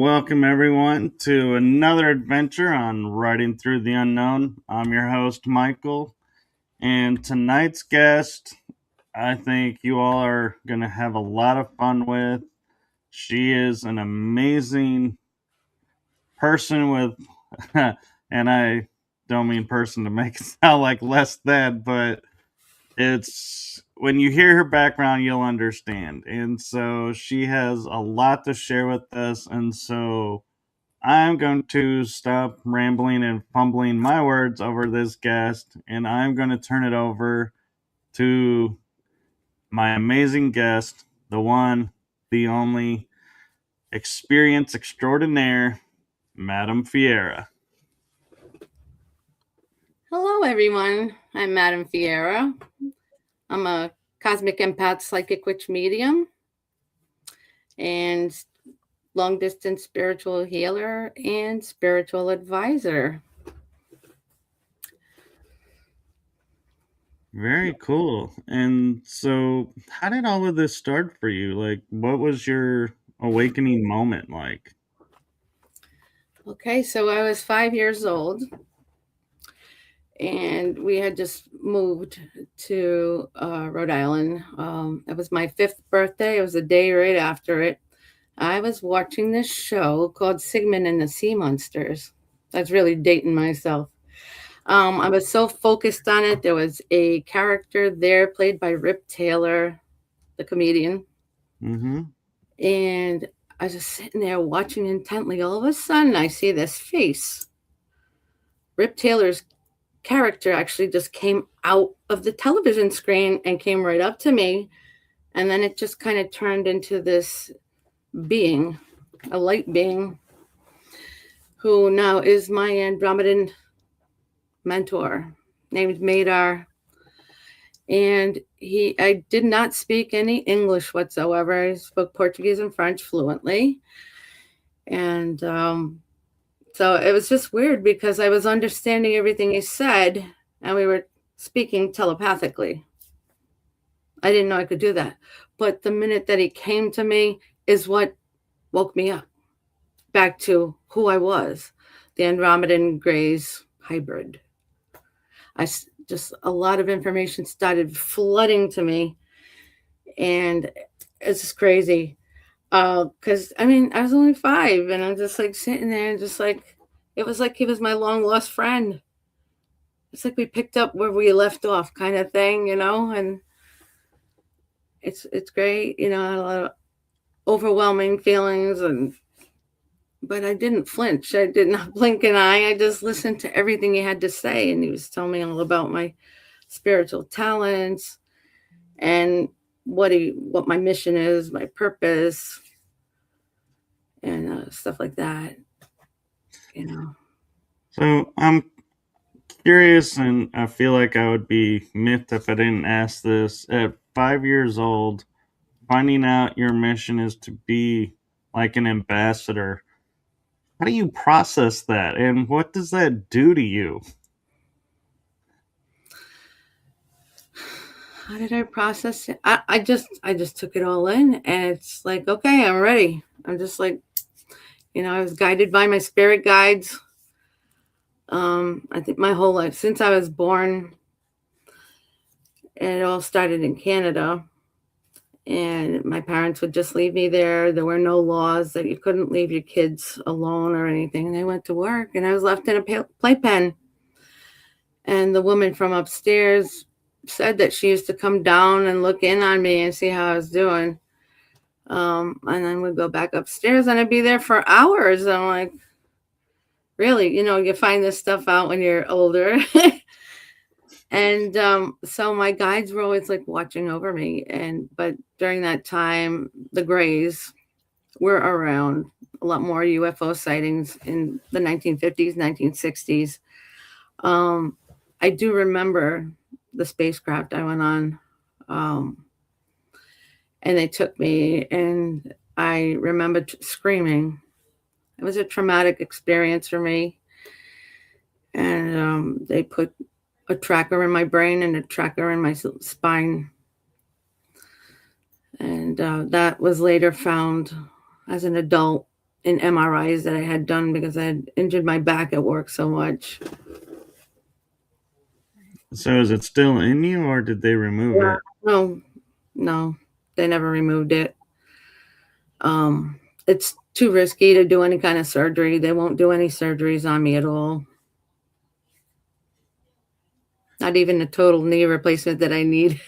welcome everyone to another adventure on Riding Through the Unknown. I'm your host, Michael, and tonight's guest, I think you all are going to have a lot of fun with. She is an amazing person with, and I don't mean person to make it sound like less than, but it's when you hear her background, you'll understand. And so she has a lot to share with us, and so I'm going to stop rambling and fumbling my words over this guest, and I'm going to turn it over to my amazing guest, the one, the only, experience extraordinaire, Madam Fiera. Hello, everyone. I'm Madam Fiera. I'm a cosmic empath psychic witch medium and long distance spiritual healer and spiritual advisor. Very cool. And so, how did all of this start for you? Like, what was your awakening moment like? Okay, so I was 5 years old and we had just moved to Rhode Island. It was my 5th birthday. It was a day right after it. I was watching this show called Sigmund and the Sea Monsters. That's really dating myself. I was so focused on it. There was a character there played by Rip Taylor, the comedian. Mm-hmm. And I was just sitting there watching intently. All of a sudden, I see this face. Rip Taylor's character actually just came out of the television screen and came right up to me. And then it just kind of turned into this being, a light being, who now is my Andromedan mentor named Madar. And I did not speak any English whatsoever. I spoke Portuguese and French fluently. And so it was just weird because I was understanding everything he said and we were speaking telepathically. I didn't know I could do that. But the minute that he came to me is what woke me up back to who I was, the Andromedan Grays hybrid. Just a lot of information started flooding to me, and it's just crazy. Because I mean, I was only 5, and I'm just like sitting there, and just like it was like he was my long lost friend. It's like we picked up where we left off, kind of thing, and it's great, a lot of overwhelming feelings, but I didn't flinch. I did not blink an eye. I just listened to everything he had to say, and he was telling me all about my spiritual talents and what my mission is, my purpose, and stuff like that. So I'm curious, and I feel like I would be miffed if I didn't ask this. At 5 years old, finding out your mission is to be like an ambassador, how do you process that, and what does that do to you? How did I process it? I just took it all in, and it's like, okay, I'm ready. I'm just like, I was guided by my spirit guides. I think my whole life, since I was born, and it all started in Canada, and my parents would just leave me there. There were no laws that you couldn't leave your kids alone or anything. And they went to work, and I was left in a playpen. And the woman from upstairs said that she used to come down and look in on me and see how I was doing. And then we'd go back upstairs, and I'd be there for hours. I'm like, really? You find this stuff out when you're older. And so my guides were always like watching over me. But during that time, the Greys were around. A lot more UFO sightings in the 1950s, 1960s. I do remember the spacecraft I went on. And they took me, and I remember screaming. It was a traumatic experience for me. And they put a tracker in my brain and a tracker in my spine. And that was later found as an adult in MRIs that I had done because I had injured my back at work so much. So is it still in you, or did they remove Yeah. it? No, no, they never removed it. It's too risky to do any kind of surgery. They won't do any surgeries on me at all. Not even a total knee replacement that I need.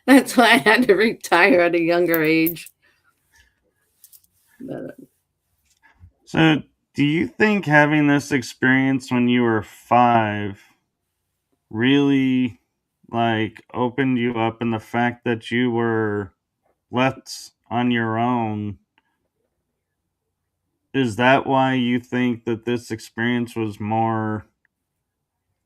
That's why I had to retire at a younger age. But, So do you think having this experience when you were 5 really like opened you up, and the fact that you were left on your own, is that why you think that this experience was more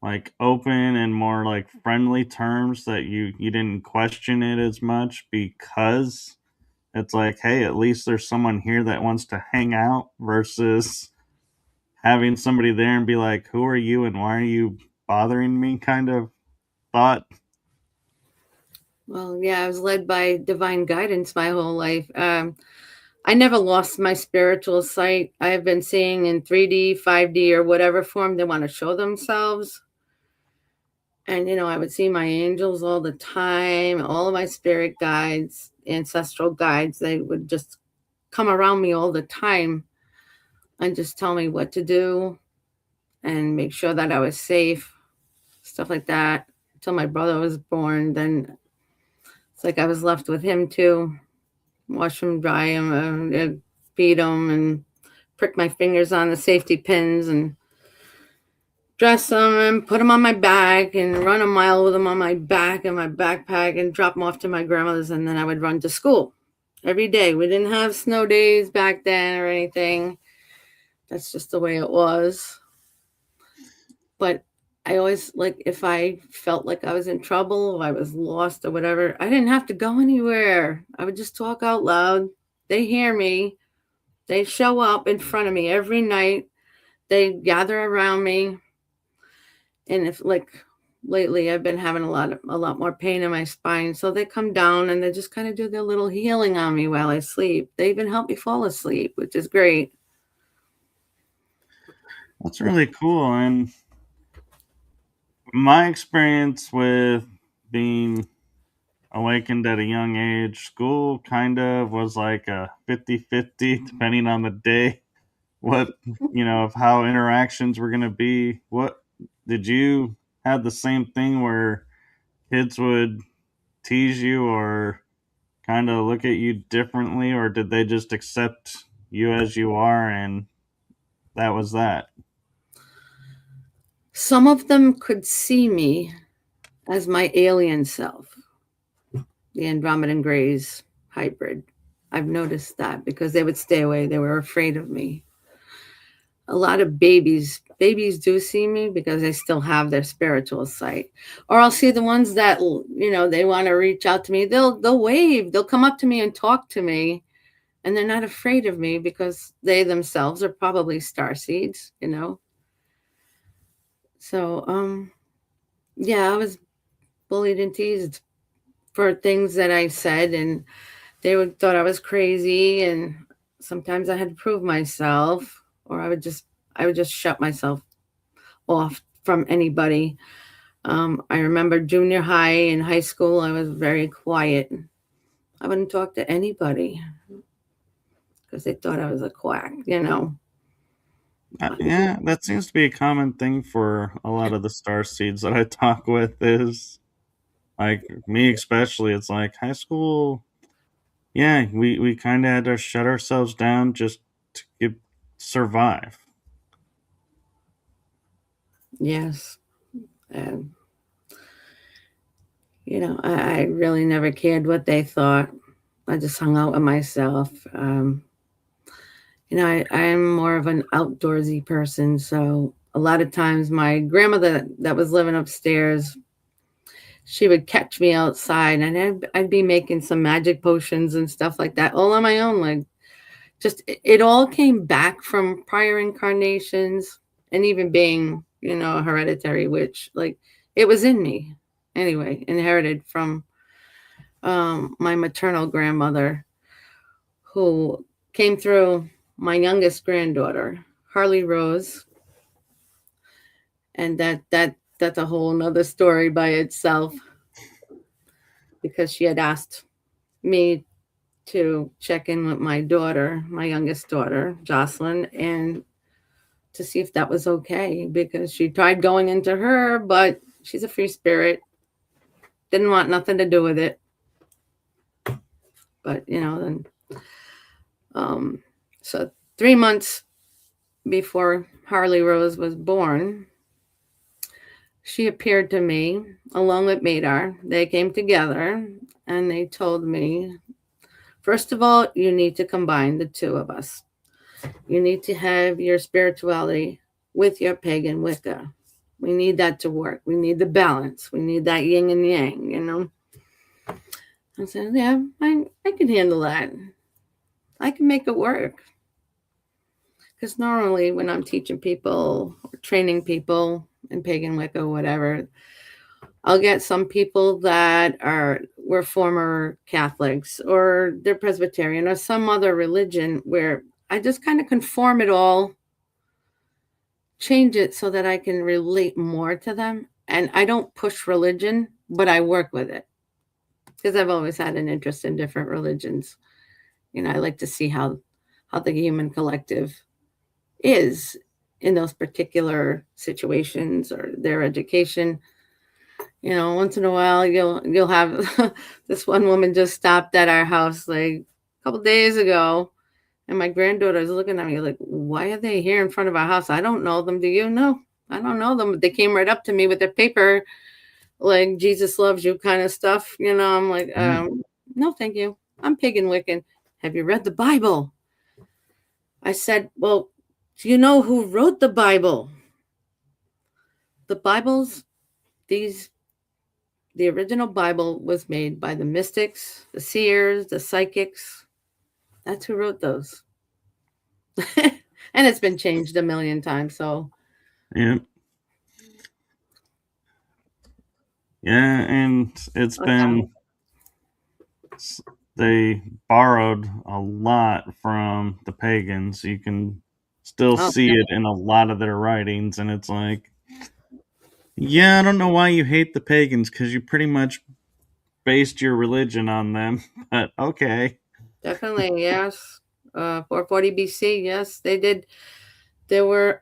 like open and more like friendly terms, that you didn't question it as much because it's like, hey, at least there's someone here that wants to hang out, versus having somebody there and be like, who are you and why are you bothering me, kind of thought? well, yeah, I was led by divine guidance my whole life. I never lost my spiritual sight. I have been seeing in 3D, 5D, or whatever form they want to show themselves. And, I would see my angels all the time, all of my spirit guides, ancestral guides. They would just come around me all the time and just tell me what to do and make sure that I was safe, stuff like that. Until my brother was born, then it's like I was left with him too. Wash him, dry him, feed him, and prick my fingers on the safety pins and dress them and put them on my back and run a mile with them on my back and my backpack and drop them off to my grandmother's. And then I would run to school every day. We didn't have snow days back then or anything. That's just the way it was. But I always, like, if I felt like I was in trouble, if I was lost or whatever, I didn't have to go anywhere. I would just talk out loud. They hear me. They show up in front of me every night. They gather around me. And if, like, lately I've been having a lot more pain in my spine, so they come down and they just kind of do their little healing on me while I sleep. They even help me fall asleep, which is great. That's really cool. And my experience with being awakened at a young age, school kind of was like a 50-50, depending on the day, what, of how interactions were going to be. What did you have the same thing where kids would tease you or kind of look at you differently, or did they just accept you as you are and that was that? Some of them could see me as my alien self, the Andromedan Greys hybrid. I've noticed that because they would stay away. They were afraid of me. A lot of babies do see me because they still have their spiritual sight. Or I'll see the ones that, they want to reach out to me. They'll wave. They'll come up to me and talk to me, and they're not afraid of me because they themselves are probably star seeds. So, yeah, I was bullied and teased for things that I said, and thought I was crazy, and sometimes I had to prove myself, or I would just shut myself off from anybody. I remember junior high and high school, I was very quiet. I wouldn't talk to anybody because they thought I was a quack. Yeah, that seems to be a common thing for a lot of the star seeds that I talk with, is like me especially. It's like high school. Yeah, we kind of had to shut ourselves down just to survive. Yes. And, I really never cared what they thought. I just hung out with myself. I'm more of an outdoorsy person. So a lot of times my grandmother that was living upstairs, she would catch me outside and I'd be making some magic potions and stuff like that all on my own. Like, just, it all came back from prior incarnations and even being, a hereditary witch. Like, it was in me anyway, inherited from my maternal grandmother, who came through my youngest granddaughter, Harley Rose, and that's a whole nother story by itself, because she had asked me to check in with my daughter, my youngest daughter, Jocelyn, and to see if that was okay, because she tried going into her, but she's a free spirit, didn't want nothing to do with it. But then so 3 months before Harley Rose was born, she appeared to me along with Madar. They came together and they told me, first of all, you need to combine the two of us. You need to have your spirituality with your pagan Wicca. We need that to work. We need the balance. We need that yin and yang, I said, yeah, I can handle that. I can make it work. Because normally when I'm teaching people or training people in pagan Wicca or whatever, I'll get some people that were former Catholics or they're Presbyterian or some other religion, where I just kind of conform it all, change it so that I can relate more to them. And I don't push religion, but I work with it, because I've always had an interest in different religions. I like to see how the human collective is in those particular situations, or their education. Once in a while you'll have this one woman just stopped at our house like a couple days ago, and my granddaughter's looking at me like, why are they here in front of our house? I don't know them. Do you know? I don't know them. They came right up to me with their paper, like Jesus loves you kind of stuff. I'm like, no, thank you. I'm pagan Wiccan. Have you read the Bible? I said, well, do you know who wrote the Bible? The Bibles, the original Bible was made by the mystics, the seers, the psychics. That's who wrote those. And it's been changed a million times. So Yeah. Yeah, and it's been, they borrowed a lot from the pagans. You can still see it in a lot of their writings, and it's like, yeah, I don't know why you hate the pagans, because you pretty much based your religion on them, but okay. Definitely, yes. 440 BC, yes, they did. There were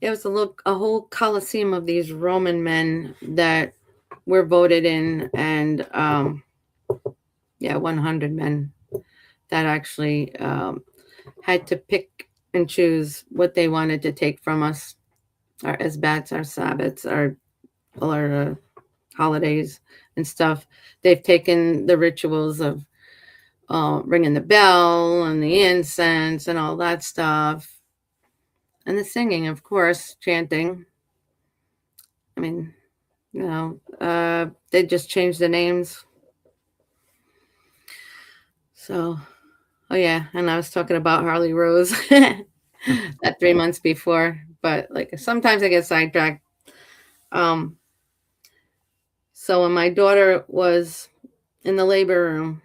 it was a whole coliseum of these Roman men that were voted in, and 100 men that actually had to pick and choose what they wanted to take from us, our Esbats, our Sabbats, our holidays and stuff. They've taken the rituals of ringing the bell and the incense and all that stuff, and the singing, of course, chanting. I mean, they just changed the names. So, oh yeah, and I was talking about Harley Rose that 3 months before, but like sometimes I get sidetracked. So when my daughter was in the labor room,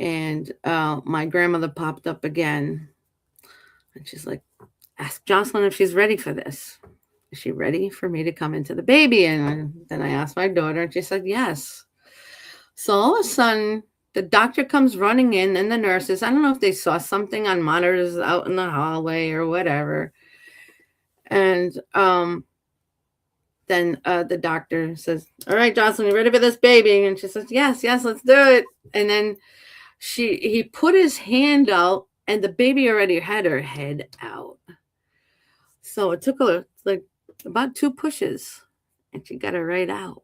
and my grandmother popped up again, and she's like, ask Jocelyn if she's ready for this. Is she ready for me to come into the baby? And then I asked my daughter, and she said yes. So all of a sudden, the doctor comes running in, and the nurses, I don't know if they saw something on monitors out in the hallway or whatever. And then the doctor says, all right, Jocelyn, you ready for this baby? And she says, yes, let's do it. And then he put his hand out, and the baby already had her head out. So it took her like about 2 pushes, and she got her right out.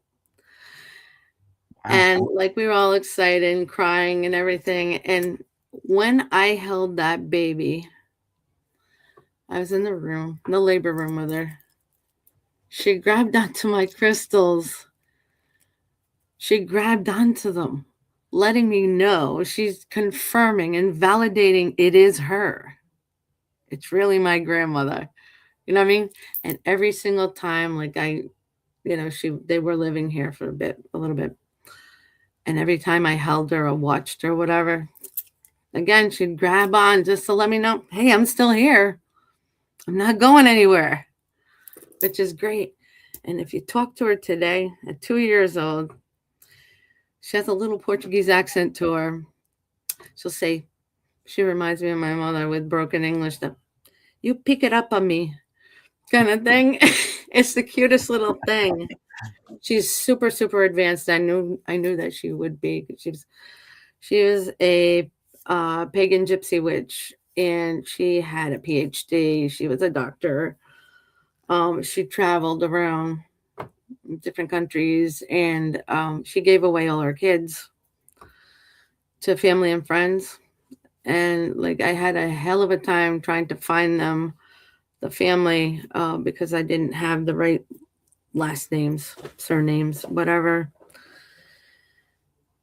Wow. And like we were all excited and crying and everything. And when I held that baby, I was in the labor room with her. She grabbed onto my crystals. She grabbed onto them, letting me know, she's confirming and validating it is her. It's really my grandmother. You know what I mean? And every single time, like they were living here for a little bit. And every time I held her or watched her, whatever, again, she'd grab on just to let me know, hey, I'm still here. I'm not going anywhere, which is great. And if you talk to her today, at 2 years old, she has a little Portuguese accent to her. She'll say, she reminds me of my mother with broken English, that you pick it up on me kind of thing. It's the cutest little thing. She's super, super advanced. I knew that she would be. She was a pagan gypsy witch, and she had a PhD. She was a doctor. She traveled around different countries, and she gave away all her kids to family and friends. And like I had a hell of a time trying to find them, the family, because I didn't have the right last names, surnames, whatever.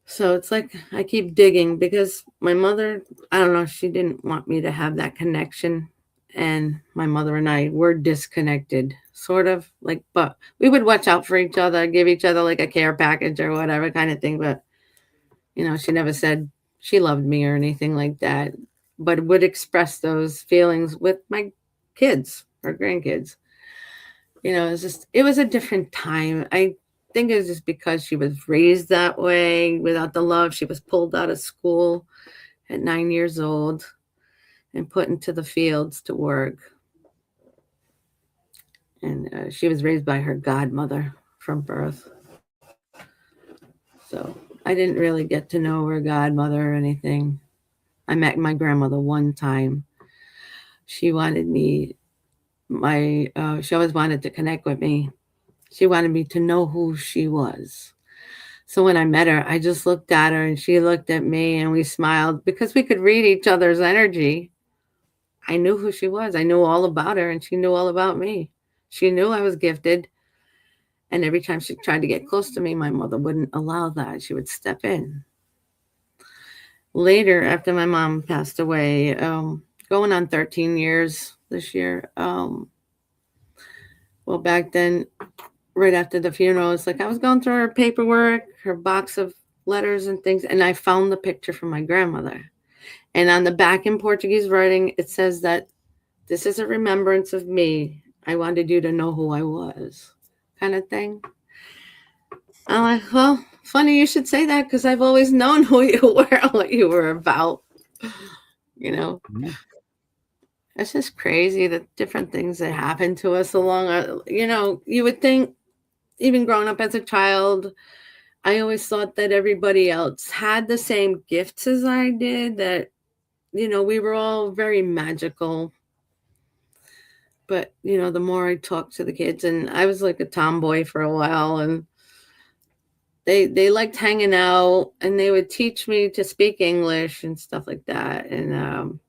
So it's like I keep digging because my mother, I don't know, she didn't want me to have that connection. And my mother and I were disconnected, sort of like, but we would watch out for each other, give each other like a care package or whatever kind of thing. But, she never said she loved me or anything like that, but would express those feelings with my kids or grandkids. It was a different time. I think it was just because she was raised that way without the love. She was pulled out of school at 9 years old and put into the fields to work. And she was raised by her godmother from birth. So I didn't really get to know her godmother or anything. I met my grandmother one time. She wanted me, she always wanted to connect with me. She wanted me to know who she was. So when I met her, I just looked at her and she looked at me and we smiled because we could read each other's energy. I knew who she was. I knew all about her and she knew all about me. She knew I was gifted. And every time she tried to get close to me, my mother wouldn't allow that. She would step in. Later, after my mom passed away, going on 13 years this year, well, back then, right after the funeral, it's like I was going through her paperwork, her box of letters and things, and I found the picture from my grandmother. And on the back in Portuguese writing, it says that this is a remembrance of me. I wanted you to know who I was, kind of thing. I'm like, well, funny you should say that because I've always known who you were and what you were about. You know, Yeah. it's just crazy the different things that happen to us along our, you would think, even growing up as a child, I always thought that everybody else had the same gifts as I did, that, we were all very magical. But, the more I talked to the kids, and I was like a tomboy for a while, and they liked hanging out, and they would teach me to speak English and stuff like that. And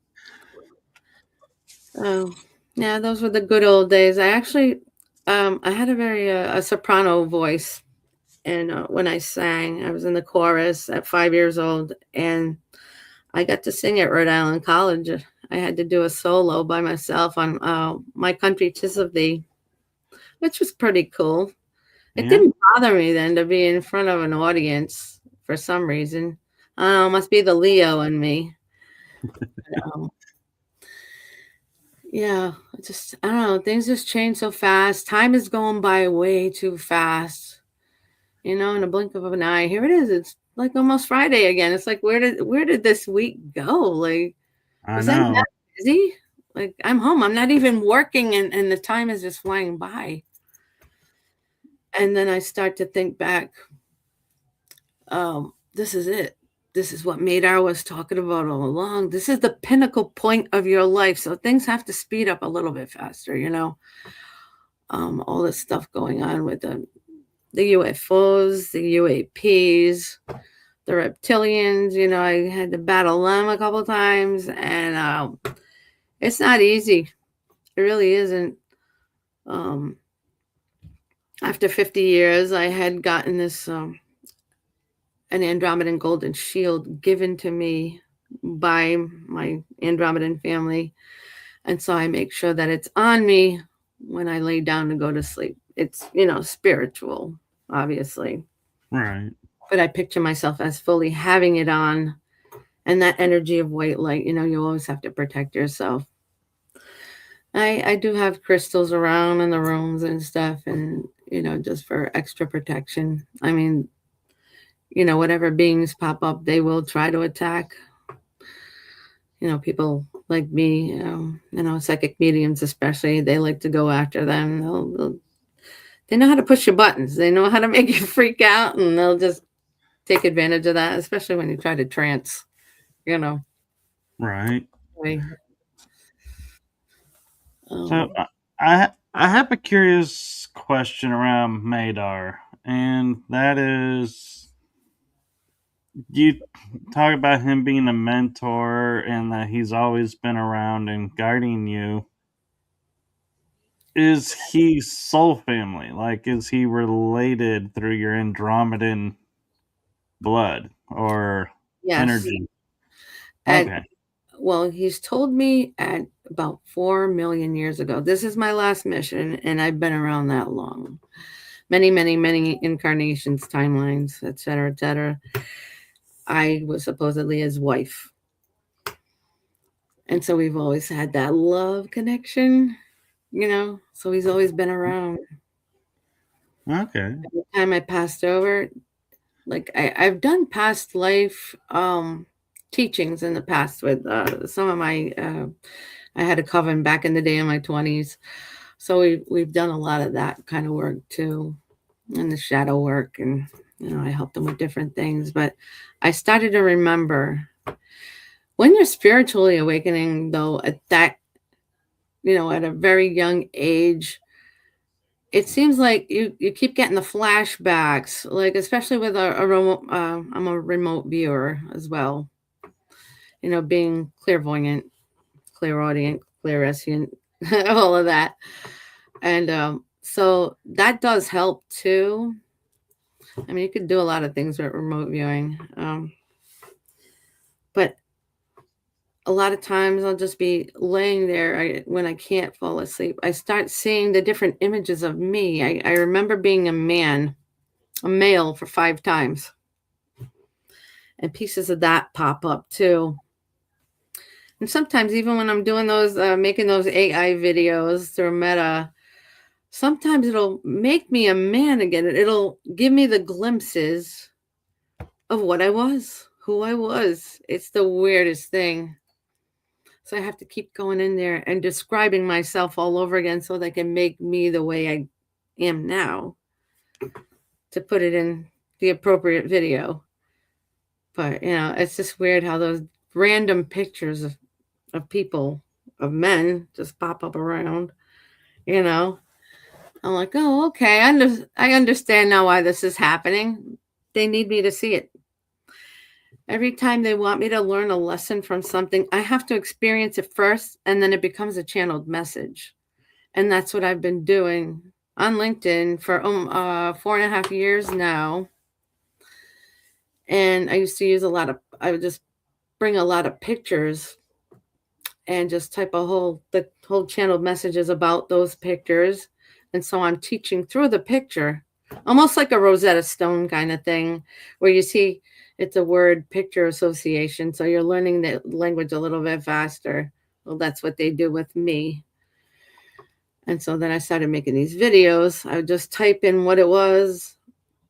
oh, yeah, those were the good old days. I actually, I had a very a soprano voice, and when I sang, I was in the chorus at 5 years old, and I got to sing at Rhode Island College. I had to do a solo by myself on "My Country 'Tis of Thee," which was pretty cool. It Yeah. didn't bother me then to be in front of an audience for some reason. I don't know, it must be the Leo in me. Um, yeah, I don't know. Things just change so fast. Time is going by way too fast. In a blink of an eye, here it is. It's like almost Friday again. It's like where did this week go? Like, I was I that know. busy? Like, I'm home. I'm not even working, and the time is just flying by. And then I start to think back, this is it. This is what Madar was talking about all along. This is the pinnacle point of your life. So things have to speed up a little bit faster. All this stuff going on with the UFOs, the UAPs, the reptilians. I had to battle them a couple times, and it's not easy. It really isn't. Um, After 50 years, I had gotten this an Andromedan golden shield given to me by my Andromedan family. And so I make sure that it's on me when I lay down to go to sleep. It's, spiritual, obviously. Right. But I picture myself as fully having it on And that energy of white light, you always have to protect yourself. I do have crystals around in the rooms and stuff, and just for extra protection. I mean, whatever beings pop up, they will try to attack. People like me, psychic mediums especially, they like to go after them. They know how to push your buttons. They know how to make you freak out, and they'll just take advantage of that, especially when you try to trance. You know. Right. Right. So Um, I have a curious question around Madar, and that is, you talk about him being a mentor and that he's always been around and guiding you. Is he soul family? Like, is he related through your Andromedan blood or yes. energy? And Okay. well, he's told me at about 4 million years ago, this is my last mission, and I've been around that long. Many, many, many incarnations, timelines, etc., etc. I was supposedly his wife. And so we've always had that love connection. So he's always been around. Okay. By the time I passed over, like I've done past life teachings in the past with some of my I had a coven back in the day in my 20s. So we've done a lot of that kind of work too, and the shadow work, and I helped them with different things. But I started to remember when you're spiritually awakening, though, at that, at a very young age, it seems like you keep getting the flashbacks, like especially with a remote. I'm a remote viewer as well. Being clairvoyant, clairaudient, clairsentient, all of that, and so that does help too. I mean, you could do a lot of things with remote viewing, but a lot of times I'll just be laying there when I can't fall asleep. I start seeing the different images of me. I remember being a male for 5 times, and pieces of that pop up too. And sometimes, even when I'm doing those, making those AI videos through Meta, sometimes it'll make me a man again. It'll give me the glimpses of what I was, who I was. It's the weirdest thing. So I have to keep going in there and describing myself all over again so they can make me the way I am now to put it in the appropriate video. But, it's just weird how those random pictures of people, of men, just pop up around, you know. I'm like, oh, okay. I understand now why this is happening. They need me to see it. Every time they want me to learn a lesson from something, I have to experience it first, and then it becomes a channeled message. And that's what I've been doing on LinkedIn for 4.5 years now. And I used to use I would just bring a lot of pictures and just type the whole channeled messages about those pictures. And so I'm teaching through the picture, almost like a Rosetta Stone kind of thing, where you see it's a word picture association. So you're learning the language a little bit faster. Well, that's what they do with me. And so then I started making these videos. I would just type in what it was,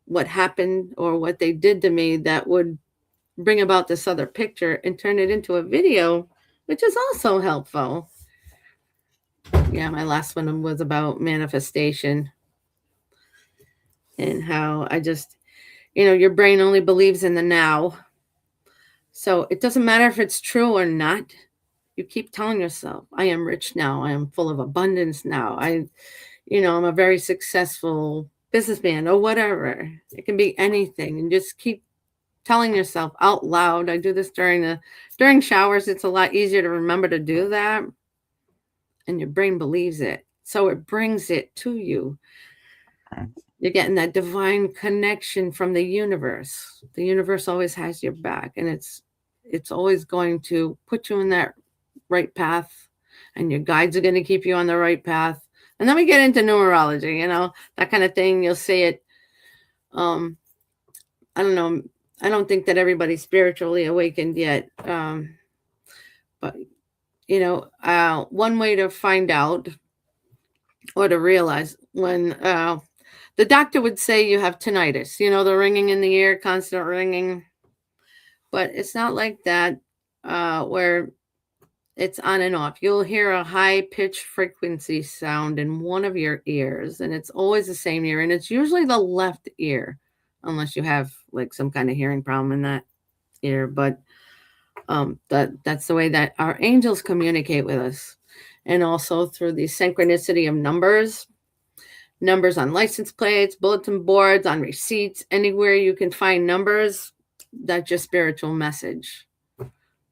what happened, or what they did to me that would bring about this other picture and turn it into a video, which is also helpful. Yeah, my last one was about manifestation and how I just, your brain only believes in the now. So it doesn't matter if it's true or not. You keep telling yourself, I am rich now. I am full of abundance now. I'm a very successful businessman or whatever. It can be anything. And just keep telling yourself out loud. I do this during showers. It's a lot easier to remember to do that. And your brain believes it. So it brings it to you. You're getting that divine connection from the universe. The universe always has your back, and it's always going to put you in that right path, and your guides are going to keep you on the right path. And then we get into numerology, that kind of thing. You'll see it. I don't know. I don't think that everybody's spiritually awakened yet. But one way to find out or to realize when the doctor would say you have tinnitus, the ringing in the ear, constant ringing, but it's not like that where it's on and off. You'll hear a high pitched frequency sound in one of your ears, and it's always the same ear, and it's usually the left ear, unless you have like some kind of hearing problem in that ear. But that's the way that our angels communicate with us, and also through the synchronicity of numbers on license plates, bulletin boards, on receipts, anywhere you can find numbers. That's your spiritual message.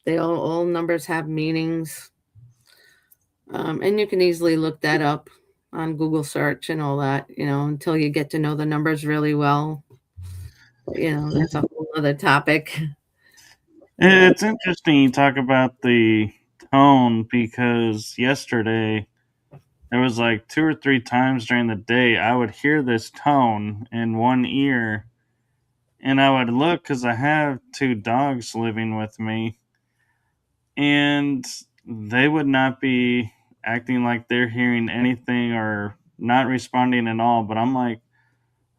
They all numbers have meanings, and you can easily look that up on Google search and all that, until you get to know the numbers really well. But, that's a whole other topic. It's interesting you talk about the tone because yesterday there was like 2 or 3 times during the day I would hear this tone in one ear, and I would look because I have 2 dogs living with me, and they would not be acting like they're hearing anything or not responding at all. But I'm like,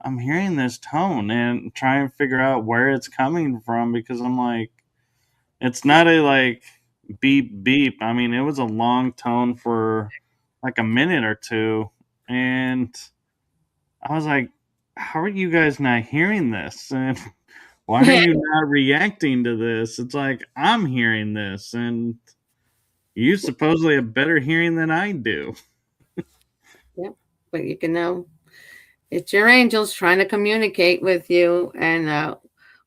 I'm hearing this tone and trying to figure out where it's coming from because I'm like, it's not a like beep beep. I mean, it was a long tone for like a minute or two. And I was like, how are you guys not hearing this? And why are you not reacting to this? It's like, I'm hearing this. And you supposedly have better hearing than I do. Yep. But you can know it's your angels trying to communicate with you. And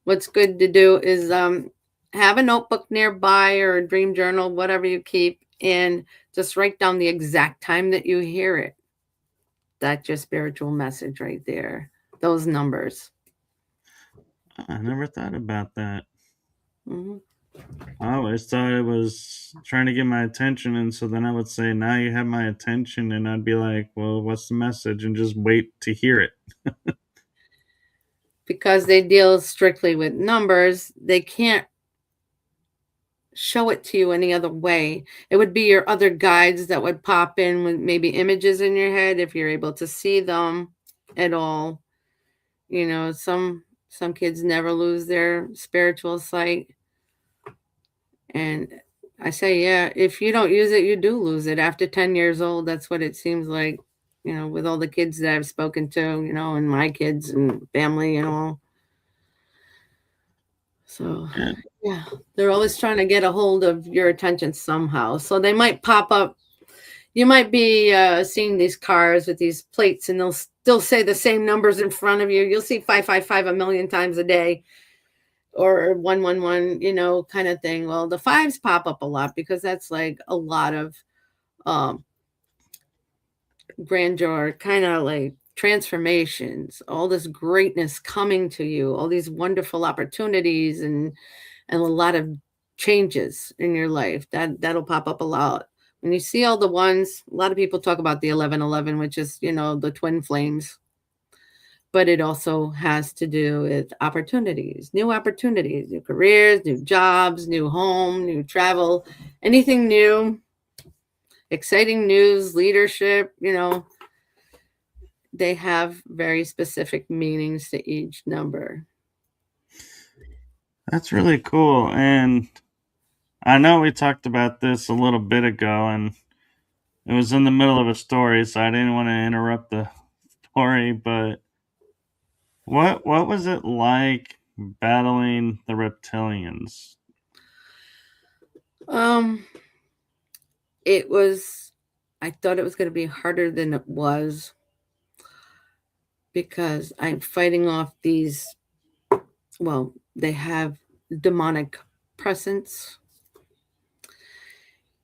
what's good to do is have a notebook nearby or a dream journal, whatever you keep, and just write down the exact time that you hear it. That's your spiritual message right there. Those numbers. I never thought about that. Mm-hmm. I always thought it was trying to get my attention, and so then I would say, "Now you have my attention," and I'd be like, "Well, what's the message?" and just wait to hear it. Because they deal strictly with numbers, they can't show it to you any other way. It would be your other guides that would pop in with maybe images in your head if you're able to see them at all. Some kids never lose their spiritual sight. And I say, yeah, if you don't use it, you do lose it. After 10 years old, that's what it seems like, with all the kids that I've spoken to, and my kids and family and all. So, yeah, they're always trying to get a hold of your attention somehow. So they might pop up. You might be seeing these cars with these plates, and they'll still say the same numbers in front of you. You'll see 555 a million times a day, or 111, kind of thing. Well, the fives pop up a lot because that's like a lot of um, grandeur, kind of like transformations, all this greatness coming to you, all these wonderful opportunities, and a lot of changes in your life. That'll pop up a lot. When you see all the ones, a lot of people talk about the 1111, which is, the twin flames, but it also has to do with opportunities, new careers, new jobs, new home, new travel, anything new, exciting news, leadership, they have very specific meanings to each number. That's really cool. And I know we talked about this a little bit ago, and it was in the middle of a story, so I didn't want to interrupt the story. But what was it like battling the reptilians? Um, it was, I thought it was going to be harder than it was because I'm fighting off these, well, they have demonic presence,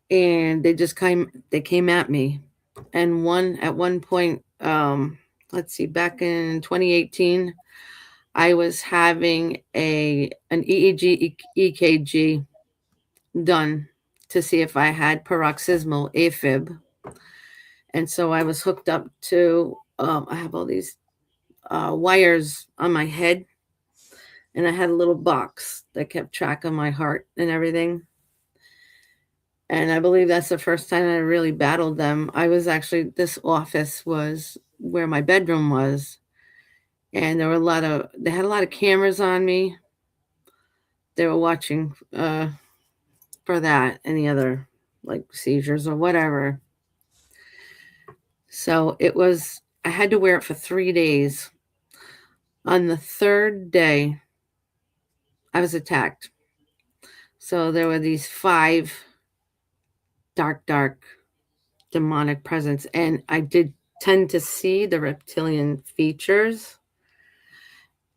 and they came at me. And at one point, let's see, back in 2018, I was having an EEG EKG done to see if I had paroxysmal AFib. And so I was hooked up to I have all these wires on my head, and I had a little box that kept track of my heart and everything. And I believe that's the first time I really battled them. I was actually, this office was where my bedroom was, and they had a lot of cameras on me. They were watching for that, any other like seizures or whatever. So I had to wear it for 3 days. On the third day, I was attacked. So there were these five dark demonic presence, and I did tend to see the reptilian features.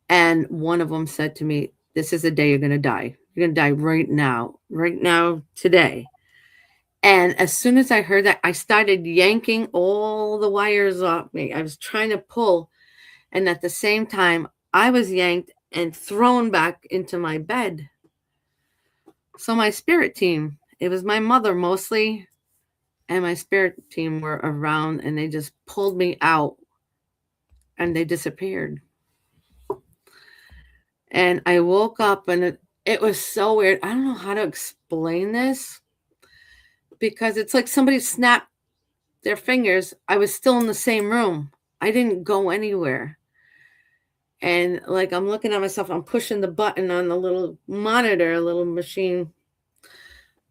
And one of them said to me, "This is the day you're going to die. You're going to die right now, today." And as soon as I heard that, I started yanking all the wires off me. I was trying to pull, and at the same time, I was yanked and thrown back into my bed. So my spirit team, it was my mother mostly, and my spirit team were around, and they just pulled me out and they disappeared. And I woke up, and it was so weird. I don't know how to explain this, because it's like somebody snapped their fingers. I was still in the same room. I didn't go anywhere. And like, I'm looking at myself, I'm pushing the button on the little monitor, a little machine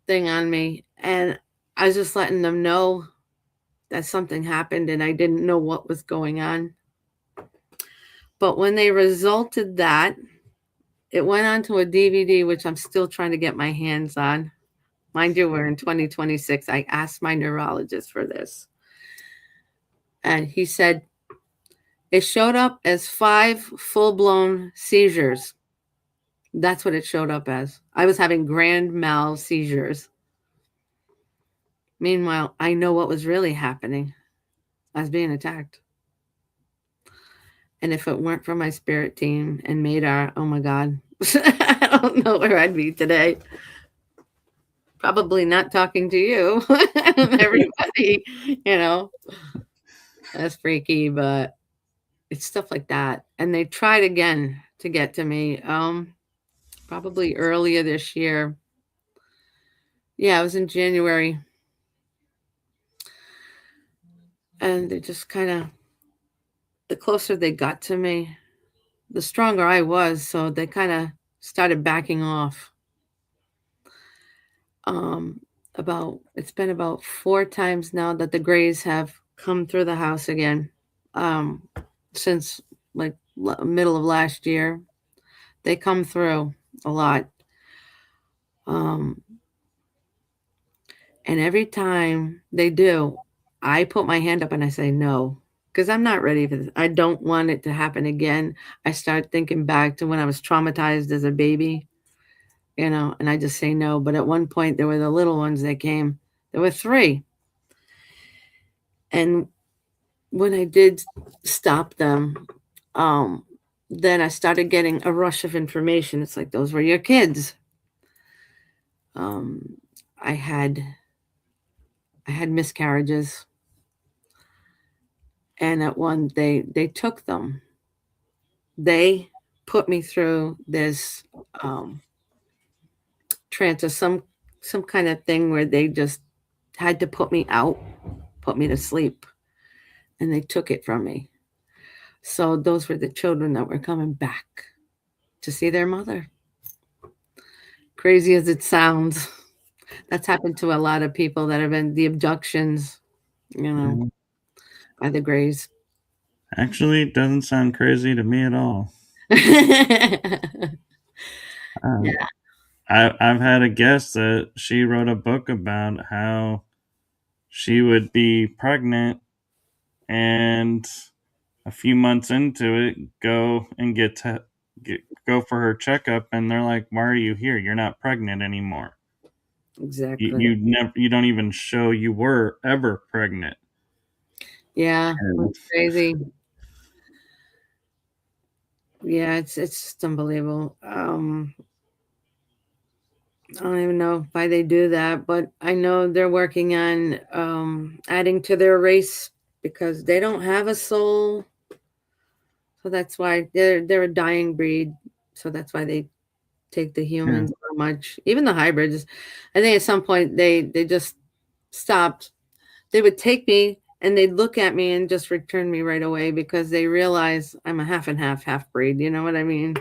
thing on me. And I was just letting them know that something happened and I didn't know what was going on. But when they resulted that, it went onto a DVD, which I'm still trying to get my hands on. Mind you, we're in 2026. I asked my neurologist for this. And he said it showed up as 5 full-blown seizures. That's what it showed up as. I was having grand mal seizures. Meanwhile, I know what was really happening. I was being attacked. And if it weren't for my spirit team and Madar, oh my God, I don't know where I'd be today. Probably not talking to you, everybody, you know. That's freaky, but it's stuff like that. And they tried again to get to me, probably earlier this year. Yeah, it was in January. And they just kind of, the closer they got to me, the stronger I was. So they kind of started backing off. It's been about 4 times now that the Greys have come through the house again, since like middle of last year. They come through a lot, and every time they do, I put my hand up and I say no, because I'm not ready for this. I don't want it to happen again. I start thinking back to when I was traumatized as a baby, and I just say no. But at one point, there were the little ones that came. There were 3. And when I did stop them, then I started getting a rush of information. It's like, those were your kids. I had miscarriages, and at one they took them. They put me through this trance or some kind of thing where they just had to put me out, put me to sleep, and they took it from me. So those were the children that were coming back to see their mother. Crazy as it sounds, that's happened to a lot of people that have been the abductions, by the Greys. Actually, it doesn't sound crazy to me at all. Yeah. I've had a guest that she wrote a book about how she would be pregnant and a few months into it go and go for her checkup, and they're like, "Why are you here? You're not pregnant anymore. Exactly. You don't even show you were ever pregnant." Yeah, And that's crazy. Yeah, it's just unbelievable. I don't even know why they do that, but I know they're working on adding to their race because they don't have a soul. So that's why they're a dying breed. So that's why they take the humans so much. Even the hybrids. I think at some point they just stopped. They would take me and they'd look at me and just return me right away because they realize I'm a half and half breed. You know what I mean?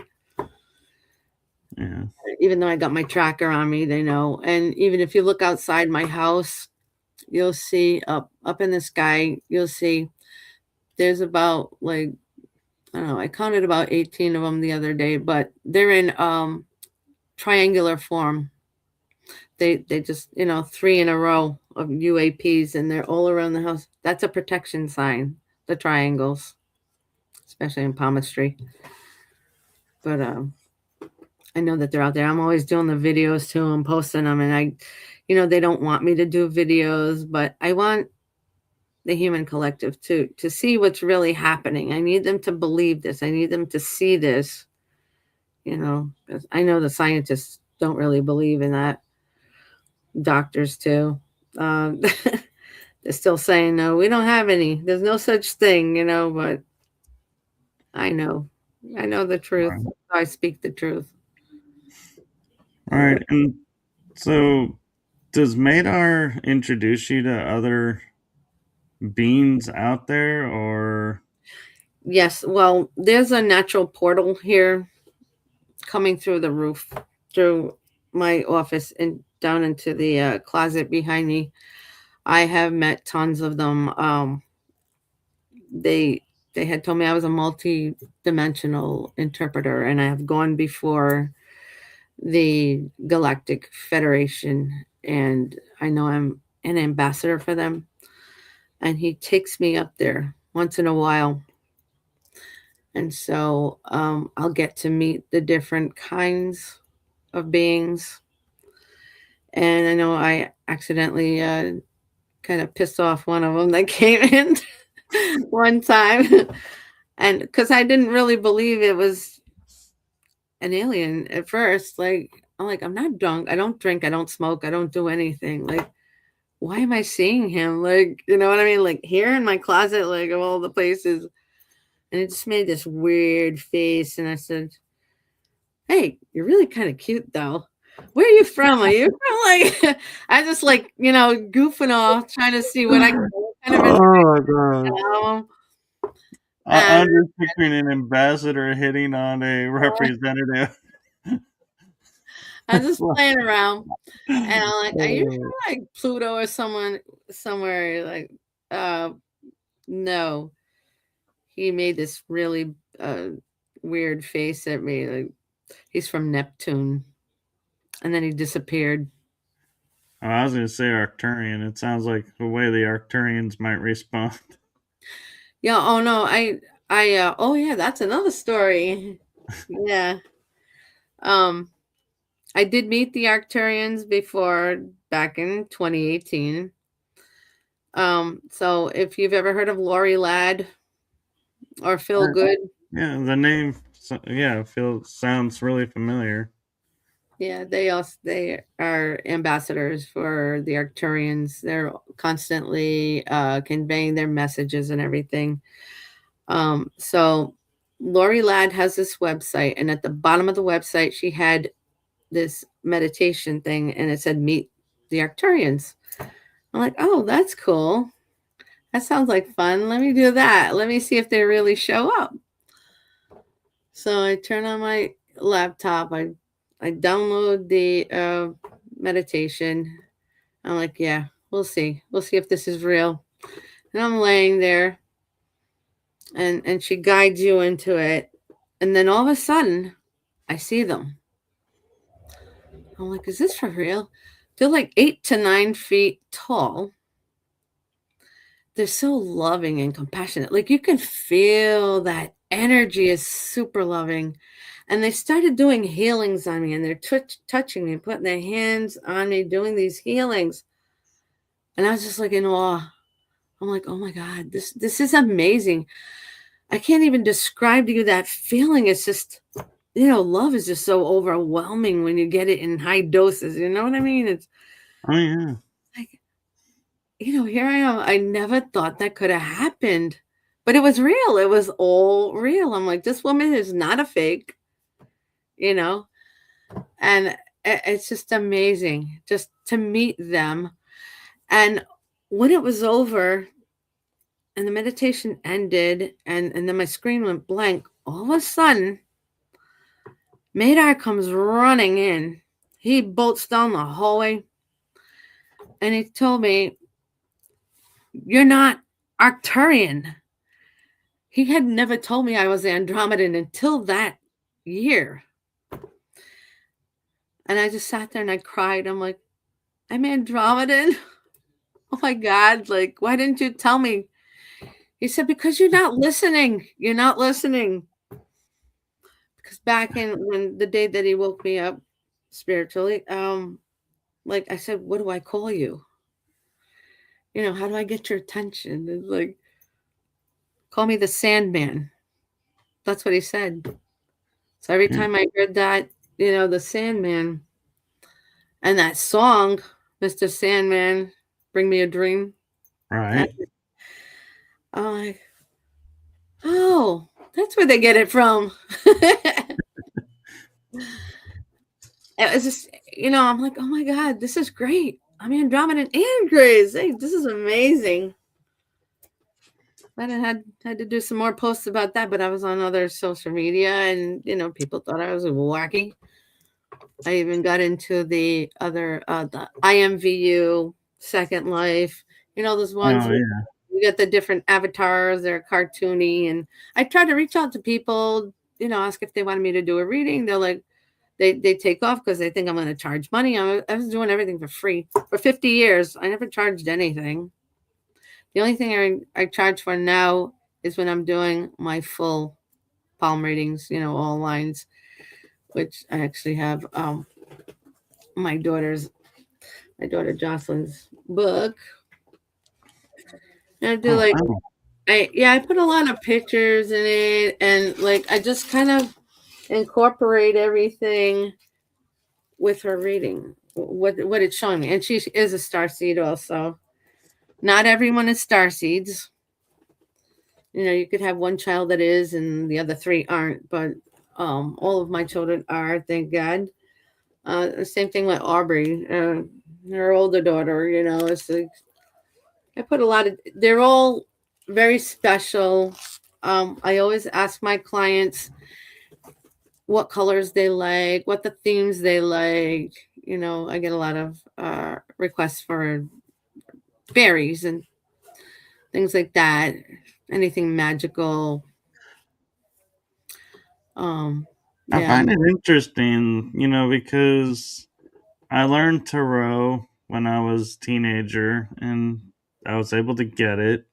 Yeah. Even though I got my tracker on me, they know. And even if you look outside my house, you'll see up in the sky, you'll see there's about like, I don't know, I counted about 18 of them the other day, but they're in triangular form. They just, you know, 3 in a row of UAPs and they're all around the house. That's a protection sign, the triangles, especially in palmistry. But I know that they're out there. I'm always doing the videos too. I'm posting them, and you know, they don't want me to do videos, but I want the human collective to see what's really happening. I need them to believe this. I need them to see this. You know, 'cause I know the scientists don't really believe in that. Doctors too. Um, they're still saying no. We don't have any. There's no such thing. You know, but I know. I know the truth. Right. I speak the truth. All right. And so, does Madar introduce you to other beings out there, or? Yes, well, there's a natural portal here coming through the roof, through my office and down into the closet behind me. I have met tons of them. They they had told me I was a multi-dimensional interpreter, and I have gone before the Galactic Federation, and I know I'm an ambassador for them. And he takes me up there once in a while. And so I'll get to meet the different kinds of beings. And I know I accidentally kind of pissed off one of them that came in one time. And because I didn't really believe it was an alien at first. Like, I'm like, I'm not drunk. I don't drink. I don't smoke. I don't do anything. Like, why am I seeing him? Like, you know what I mean? Like, here in my closet, like, of all the places. And it just made this weird face. And I said, hey, you're really kind of cute, though. Where are you from? Are you from like, I just like, you know, goofing off, trying to see what I can kind of Oh my god! know. I'm And just picturing an ambassador hitting on a representative. I'm just playing around. And I'm like, are you from like Pluto or someone somewhere? Like, no. He made this really weird face at me. Like, he's from Neptune. And then he disappeared. Oh, I was going to say Arcturian. It sounds like the way the Arcturians might respond. Yeah. Oh no. Oh yeah. That's another story. Yeah. Um. I did meet the Arcturians before back in 2018. So if you've ever heard of Lori Ladd or Phil Good, Yeah, the name, sounds really familiar. yeah, they are ambassadors for the Arcturians. They're constantly conveying their messages and everything. So Lori Ladd has this website, and at the bottom of the website, she had this meditation thing, and it said "Meet the Arcturians." I'm like, oh, that's cool. That sounds like fun. Let me do that. Let me see if they really show up. So I turn on my laptop. I download the meditation. I'm like, yeah, we'll see. We'll see if this is real. And I'm laying there, and she guides you into it. And then all of a sudden, I see them. I'm like, is this for real? They're like 8 to 9 feet tall. They're so loving and compassionate. Like, you can feel that energy is super loving. And they started doing healings on me, and they're touching me, putting their hands on me, doing these healings. And I was just like in awe. I'm like, oh my God, this is amazing. I can't even describe to you that feeling. It's just, you know, love is just so overwhelming when you get it in high doses. You know what I mean? It's Oh, yeah. like, you know, here I am. I never thought that could have happened, but it was real. It was all real. I'm like, this woman is not a fake. you know, and it's just amazing just to meet them. And when it was over and the meditation ended and then my screen went blank, all of a sudden, Madar comes running in. He bolts down the hallway and he told me, "You're not Arcturian." He had never told me I was Andromedan until that year. And I just sat there and I cried. I'm like, "I'm Andromedan? Oh my God. Like, why didn't you tell me?" He said, "Because you're not listening. You're not listening." Because back in when the day that he woke me up spiritually, like I said, "What do I call you? How do I get your attention?" It's like, "Call me the Sandman." That's what he said. So every Yeah. time I heard that, the Sandman and that song, Mr. Sandman, Bring Me a Dream, that, Right. I'm like, oh, that's where they get it from. It was just, I'm like, oh my God, this is great. I'm Andromeda and Grace. Hey, this is amazing. I had to do some more posts about that, but I was on other social media, and people thought I was wacky. I even got into the other, the IMVU Second Life. Those ones Oh where yeah. you get the different avatars. They're cartoony, and I tried to reach out to people. Ask if they wanted me to do a reading. They're like, they take off because they think I'm going to charge money. I was doing everything for free for 50 years. I never charged anything. The only thing I charge for now is when I'm doing my full palm readings, all lines, which I actually have my daughter's my daughter Jocelyn's book. And I do Oh like wow. I put a lot of pictures in it, and like I just kind of incorporate everything with her reading, what it's showing me. And she is a star seed also. Not everyone is star seeds. You could have one child that is and the other three aren't, but all of my children are, thank God. The same thing with Aubrey, her older daughter. It's like I put a lot of. They're all very special. I always ask my clients what colors they like, what the themes they like. I get a lot of requests for fairies and things like that. Anything magical. Um, I yeah. find it interesting, because I learned tarot when I was a teenager and I was able to get it.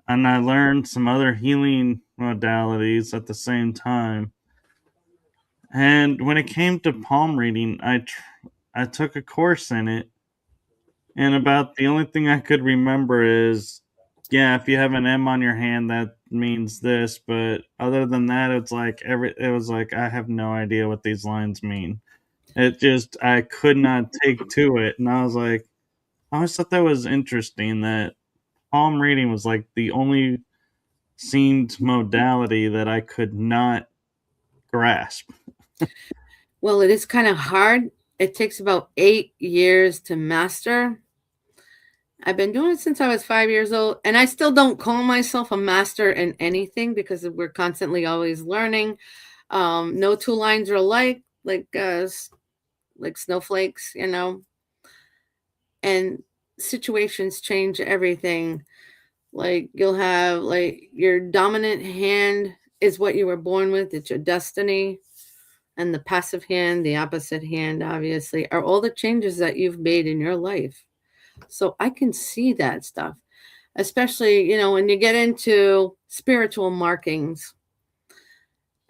And I learned some other healing modalities at the same time. And when it came to palm reading, I took a course in it, and about the only thing I could remember is, yeah, if you have an M on your hand, that means this. But other than that, it was like I have no idea what these lines mean. It just I could not take to it, and I was like, I always thought that was interesting that palm reading was like the only seemed modality that I could not grasp. Well, it is kind of hard. It takes about 8 years to master. I've been doing it since I was 5 years old, and I still don't call myself a master in anything because we're constantly always learning. No two lines are alike, like snowflakes, and situations change everything. Like you'll have like your dominant hand is what you were born with, it's your destiny. And the passive hand, the opposite hand, obviously, are all the changes that you've made in your life. So I can see that stuff, especially, when you get into spiritual markings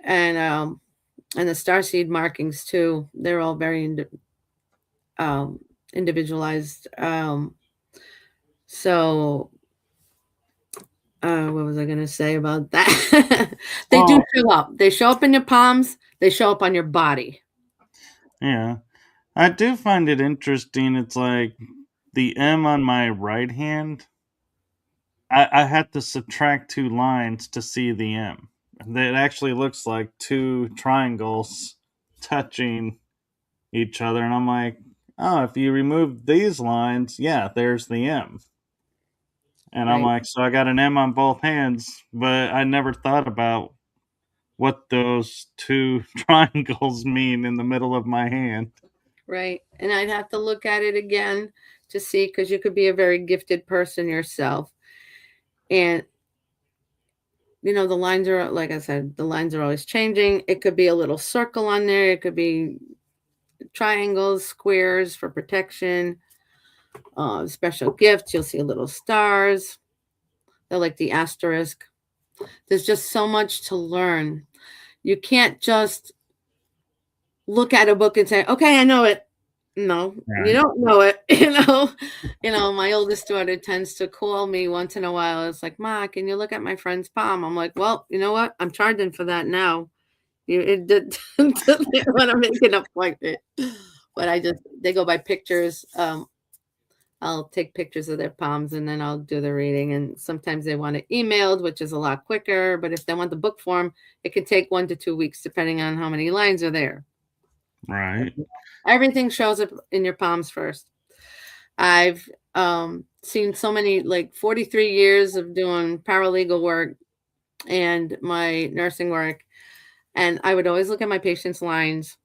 and and the starseed markings too. They're all very um, individualized. So what was I going to say about that? They do Well, show up. They show up in your palms. They show up on your body. yeah. I do find it interesting. It's like the M on my right hand, I had to subtract two lines to see the M. It actually looks like two triangles touching each other, and I'm like, oh, if you remove these lines, yeah, there's the M. And I'm Right. like, so I got an M on both hands, but I never thought about what those two triangles mean in the middle of my hand. Right. And I'd have to look at it again to see, because you could be a very gifted person yourself. And, the lines are, like I said, the lines are always changing. It could be a little circle on there, it could be triangles, squares for protection, special gifts. You'll see little stars. They're like the asterisk. There's just so much to learn. You can't just look at a book and say, okay, I know it. No, you Right. don't know it. My oldest daughter tends to call me once in a while. It's like, Ma, can you look at my friend's palm? I'm like, well, you know what? I'm charging for that now. It did when I make an appointment. But they go by pictures. I'll take pictures of their palms and then I'll do the reading. And sometimes they want it emailed, which is a lot quicker. But if they want the book form, it could take 1 to 2 weeks, depending on how many lines are there. Right. Everything shows up in your palms first. I've seen so many, like 43 years of doing paralegal work and my nursing work. And I would always look at my patients' lines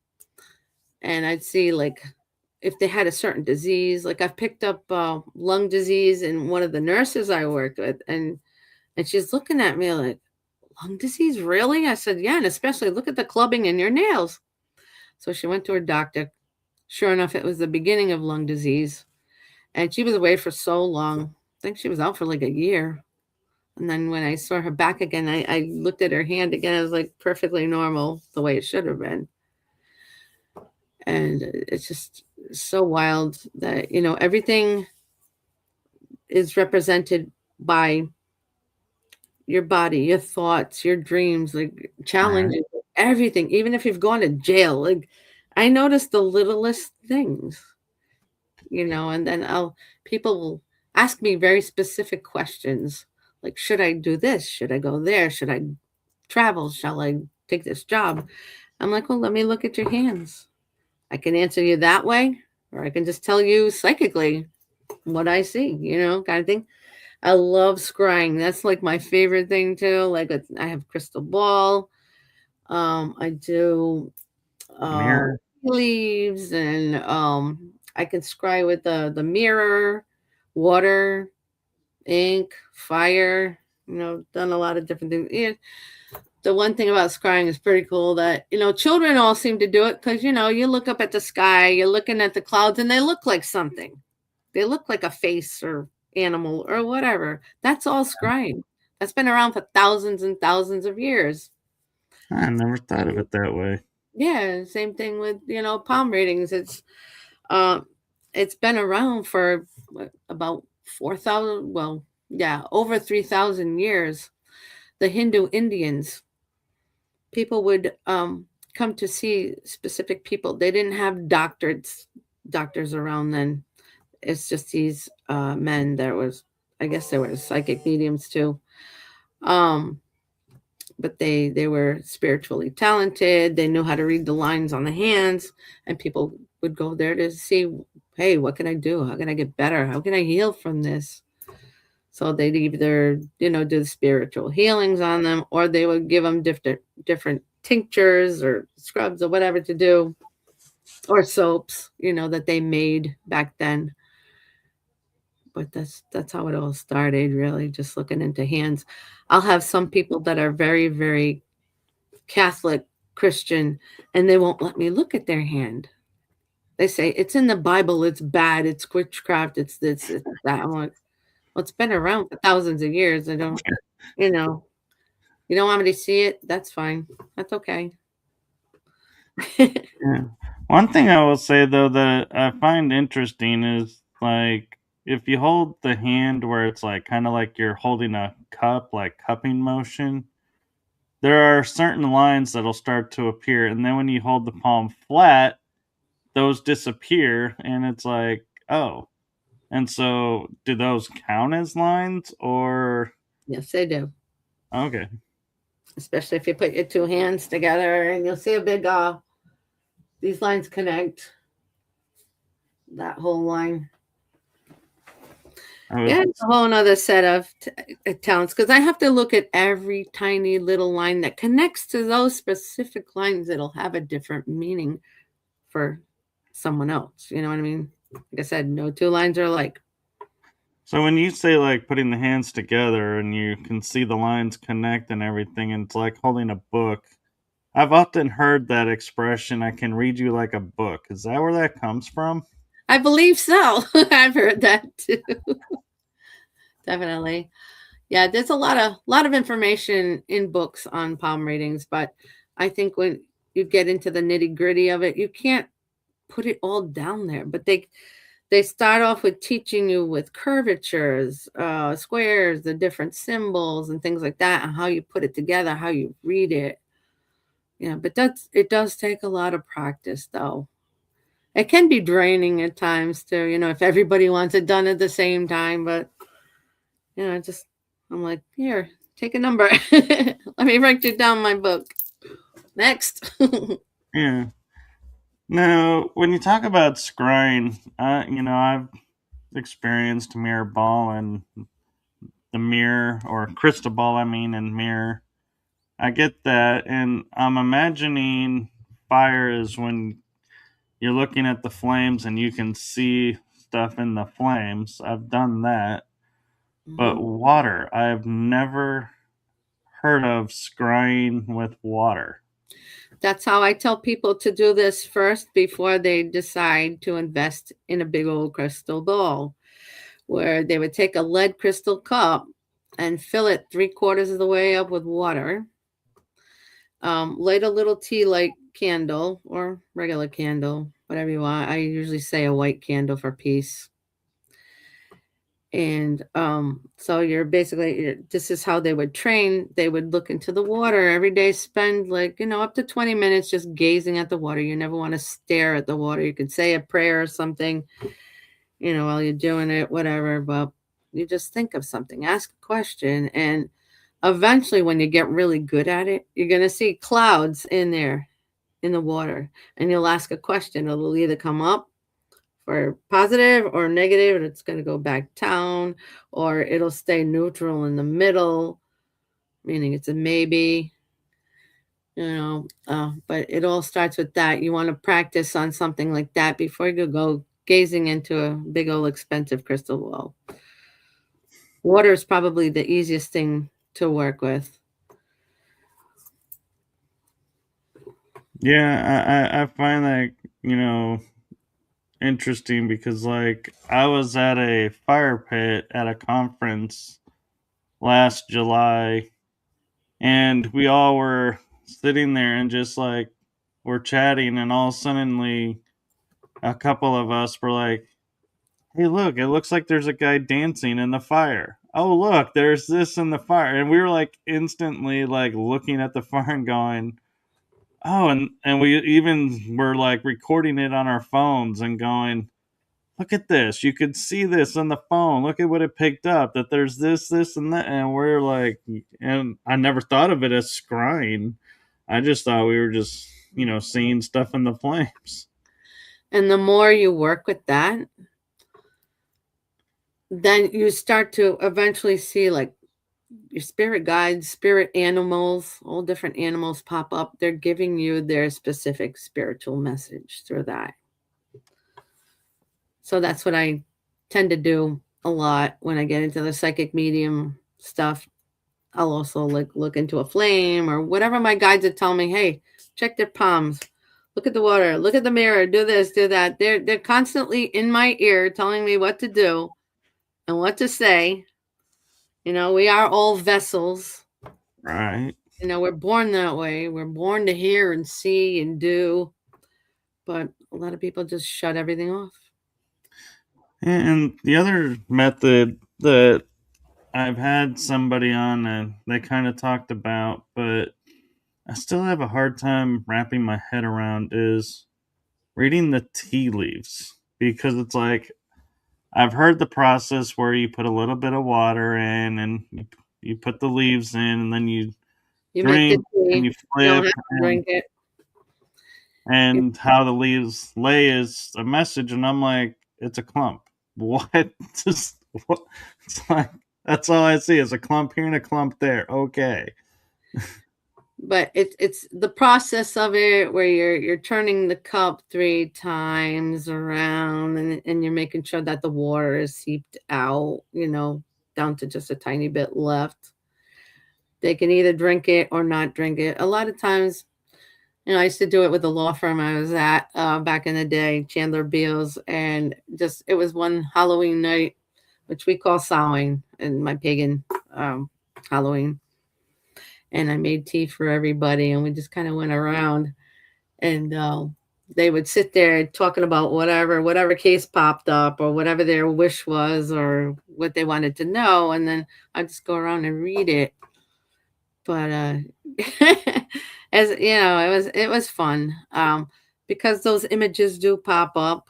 and I'd see, like, if they had a certain disease. Like, I've picked up lung disease in one of the nurses I worked with. And she's looking at me like, lung disease, really? I said, yeah. And especially look at the clubbing in your nails. So she went to her doctor. Sure enough, it was the beginning of lung disease. And she was away for so long. I think she was out for like a year. And then when I saw her back again, I looked at her hand again. It was like perfectly normal, the way it should have been. And it's just so wild that, everything is represented by your body, your thoughts, your dreams, like Right. challenges, everything. Even if you've gone to jail, like I noticed the littlest things, and then people will ask me very specific questions, like, should I do this? Should I go there? Should I travel? Shall I take this job? I'm like, well, let me look at your hands. I can answer you that way, or I can just tell you psychically what I see, kind of thing. I love scrying. That's like my favorite thing too. Like, I have crystal ball. I do uh Mirror. leaves, and I can scry with the mirror, water, ink, fire. Done a lot of different things. Yeah. The one thing about scrying is pretty cool that children all seem to do it, because you look up at the sky, you're looking at the clouds, and they look like something. They look like a face or animal or whatever. That's all scrying. That's been around for thousands and thousands of years. I never thought of it that way. Yeah, same thing with palm readings. Uh, it's been around for about 4,000. Well, yeah, over 3,000 years. The Hindu Indians, people would come to see specific people. They didn't have doctors around then. It's just these men. I guess there were psychic mediums too. Um, but they were spiritually talented. They knew how to read the lines on the hands, and people would go there to see, hey, what can I do? How can I get better? How can I heal from this? So they'd either, do the spiritual healings on them, or they would give them different tinctures or scrubs or whatever to do, or soaps, that they made back then. But that's how it all started, really, just looking into hands. I'll have some people that are very, very Catholic, Christian, and they won't let me look at their hand. They say it's in the Bible, it's bad, it's witchcraft, it's this, it's that. I'm like, well, it's been around for thousands of years. I don't, you know, you don't want me to see it? That's fine. That's okay. Yeah. One thing I will say though that I find interesting is like if you hold the hand where it's like kind of like you're holding a cup, like cupping motion, there are certain lines that'll start to appear, and then when you hold the palm flat, those disappear, and it's like, oh. And so, do those count as lines or Yes, they do. okay? Especially if you put your two hands together and you'll see a big These lines connect, that whole line. I Yeah, would, it's a whole nother set of talents because I have to look at every tiny little line that connects to those specific lines that'll have a different meaning for someone else. You know what I mean? Like I said, no two lines are alike. so when you say like putting the hands together and you can see the lines connect and everything, and it's like holding a book. I've often heard that expression, I can read you like a book. Is that where that comes from? I believe so. I've heard that too. Definitely. Yeah, there's a lot of information in books on palm readings, but I think when you get into the nitty-gritty of it, you can't put it all down there. But they start off with teaching you with curvatures, squares, the different symbols and things like that, and how you put it together, how you read it. Yeah, but it does take a lot of practice though. It can be draining at times too, if everybody wants it done at the same time, but just I'm like, here, take a number. Let me write you down my book. Next. Yeah. Now, when you talk about scrying, I've experienced mirror ball and the mirror, or crystal ball, I mean, and mirror. I get that, and I'm imagining fire is when you're looking at the flames and you can see stuff in the flames. I've done that. But Mhm. water, I've never heard of scrying with water. That's how I tell people to do this first before they decide to invest in a big old crystal ball, where they would take a lead crystal cup and fill it 3/4 of the way up with water. Light a little tea light candle or regular candle, whatever you want. I usually say a white candle for peace. And so this is how they would train. They would look into the water every day, spend like, up to 20 minutes just gazing at the water. You never want to stare at the water. You could say a prayer or something, while you're doing it, whatever, but you just think of something, ask a question. And eventually, when you get really good at it, you're going to see clouds in there in the water, and you'll ask a question. It'll either come up for positive or negative, and it's going to go back down, or it'll stay neutral in the middle, meaning it's a maybe. But it all starts with that. You want to practice on something like that before you go gazing into a big old expensive crystal ball. Water is probably the easiest thing to work with. Yeah, I find that, interesting because, like, I was at a fire pit at a conference last July, and we all were sitting there and just like we're chatting, and all suddenly a couple of us were like, "Hey, look! It looks like there's a guy dancing in the fire. Oh, look! There's this in the fire." And we were like instantly like looking at the fire and going, "Oh!" And we even were like recording it on our phones and going, "Look at this! You could see this on the phone. Look at what it picked up. That there's this, and that." And we're like, and I never thought of it as scrying. I just thought we were just seeing stuff in the flames. And the more you work with that, then you start to eventually see like your spirit guides, spirit animals, all different animals pop up. They're giving you their specific spiritual message through that. So that's what I tend to do a lot when I get into the psychic medium stuff. I'll also like look into a flame or whatever my guides are telling me. Hey, check their palms. Look at the water. Look at the mirror. Do this, do that. They're constantly in my ear telling me what to do and what to say. We are all vessels. Right. We're born that way. We're born to hear and see and do, but a lot of people just shut everything off. And the other method that I've had somebody on and they kind of talked about, but I still have a hard time wrapping my head around is reading the tea leaves, because it's like I've heard the process where you put a little bit of water in and you put the leaves in and then you You make the drink and tea. you You don't flip, have to and drink it. and how the leaves lay is a message, and I'm like, it's a clump. What? Just what? It's like that's all I see is a clump here and a clump there. Okay. But it's the process of it where you're turning the cup 3 times around, and you're making sure that the water is seeped out, down to just a tiny bit left. They can either drink it or not drink it. A lot of times, I used to do it with the law firm I was at back in the day, Chandler Beals, and just it was one Halloween night, which we call Samhain in my pagan Halloween, and I made tea for everybody, and we just kind of went around, and they would sit there talking about whatever case popped up, or whatever their wish was, or what they wanted to know, and then I'd just go around and read it. But as it was fun, because those images do pop up,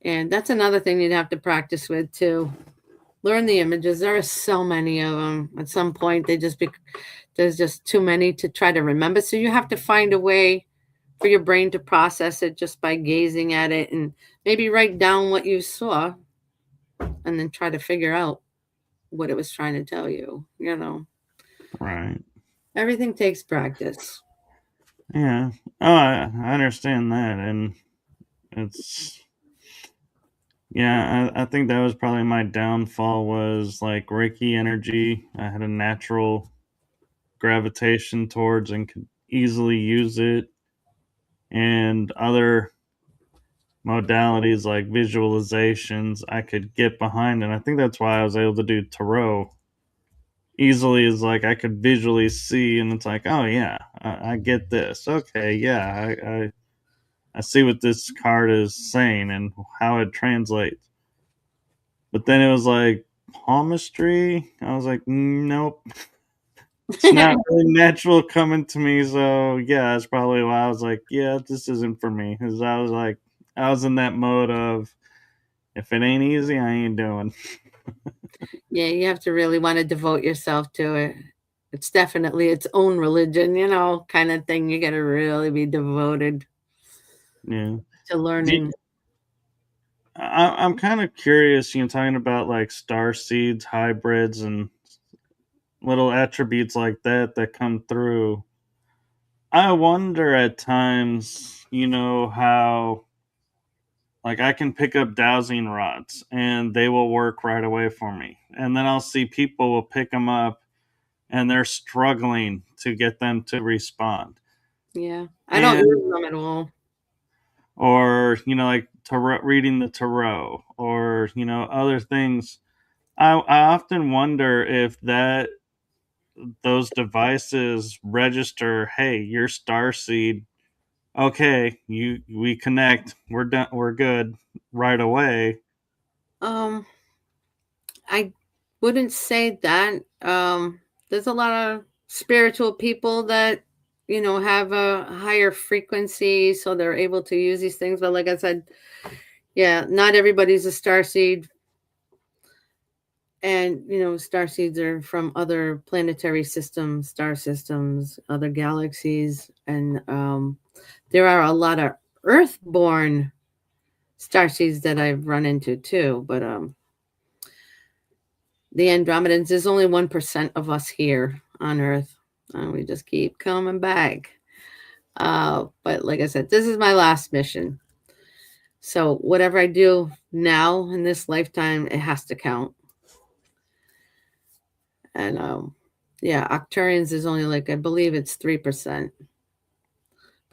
and that's another thing you'd have to practice with too. Learn the images. There are so many of them. At some point, there's just too many to try to remember. So you have to find a way for your brain to process it just by gazing at it, and maybe write down what you saw, and then try to figure out what it was trying to tell you. Right. Everything takes practice. Yeah. Oh, I understand that, and it's yeah. I think that was probably my downfall was like Reiki energy. I had a natural gravitation towards and could easily use it, and other modalities like visualizations I could get behind, and I think that's why I was able to do tarot easily. Is like I could visually see, and it's like, oh yeah, I get this. Okay, yeah, I see what this card is saying and how it translates. But then it was like palmistry. I was like, nope, it's not really natural coming to me. So yeah, that's probably why I was like, yeah, this isn't for me. Because I was like, I was in that mode of if it ain't easy, I ain't doing. Yeah, you have to really want to devote yourself to it. It's definitely its own religion, kind of thing. You got to really be devoted Yeah. to Do you- learning. I'm kind of curious, talking about like star seeds, hybrids, and little attributes like that come through. I wonder at times, how like I can pick up dowsing rods and they will work right away for me. And then I'll see people will pick them up and they're struggling to get them to respond. Yeah, I don't And use them at all. or, like tarot, reading the tarot or, other things. I often wonder if those devices register, hey, you're star seed. Okay, we connect. We're done. We're good right away. Um, I wouldn't say that. There's a lot of spiritual people that have a higher frequency, so they're able to use these things. But like I said, yeah, not everybody's a star seed. And star seeds are from other planetary systems, star systems, other galaxies, and there are a lot of Earth-born star seeds that I've run into too. But the Andromedans, there's only 1% of us here on Earth, and we just keep coming back. But like I said, this is my last mission. So whatever I do now in this lifetime, it has to count. And yeah, Octurians is only like, I believe it's 3%,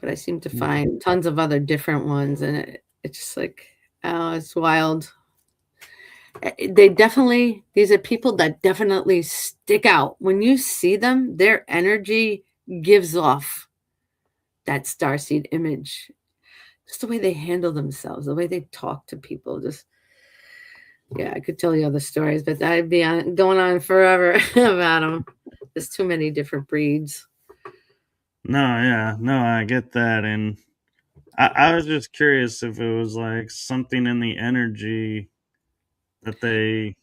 but I seem to find tons of other different ones, and it's just like, oh, it's wild. These are people that definitely stick out. When you see them, their energy gives off that starseed image. Just the way they handle themselves, the way they talk to people. Just, yeah, I could tell you other stories, but I'd be going on forever about them. There's too many different breeds. No, yeah, no, I get that, and I was just curious if it was like something in the energy that they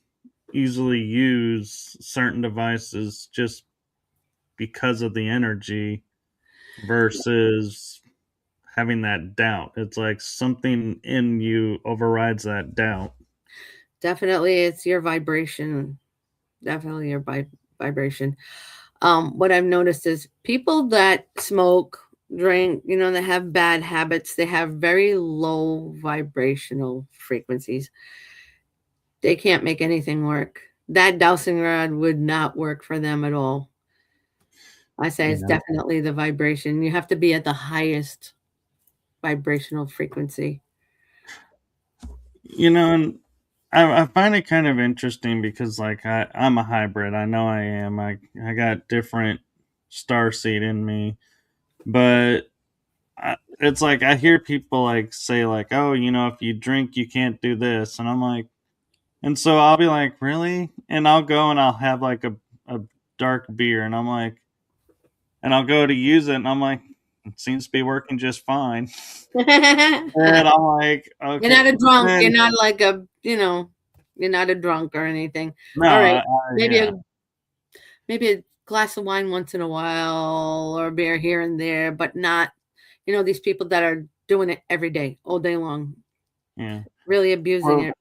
easily use certain devices just because of the energy versus. having that doubt. It's like something in you overrides that doubt. Definitely, it's your vibration. Definitely your vibration. What I've noticed is people that smoke, drink, that have bad habits, they have very low vibrational frequencies. They can't make anything work. That dowsing rod would not work for them at all. I say it's Yeah. definitely the vibration. You have to be at the highest vibrational frequency. And I find it kind of interesting because like I'm a hybrid. I know I am. I got different star seed in me, but it's like I hear people like say like, oh, if you drink, you can't do this, and I'm like, and so I'll be like, really, and I'll go and I'll have like a dark beer, and I'm like, and I'll go to use it, and I'm like, it seems to be working just fine, You're and I'm like, okay, not a drunk. You're then not like you're not a drunk or anything. no, All right. Maybe yeah, a maybe a glass of wine once in a while or a beer here and there, but not, these people that are doing it every day, all day long, yeah. really abusing Well, it.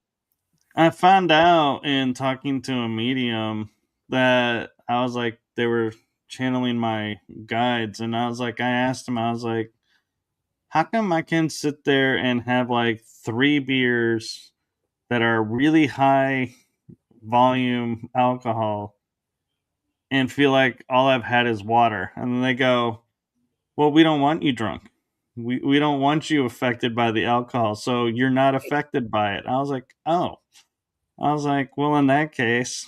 I found out in talking to a medium that I was like, they were channeling my guides, and I was like, I asked him, I was like, how come I can sit there and have like 3 beers that are really high volume alcohol and feel like all I've had is water? And then they go, well, we don't want you drunk. We don't want you affected by the alcohol, so you're not affected by it. I was like, oh. I was like, well, in that case,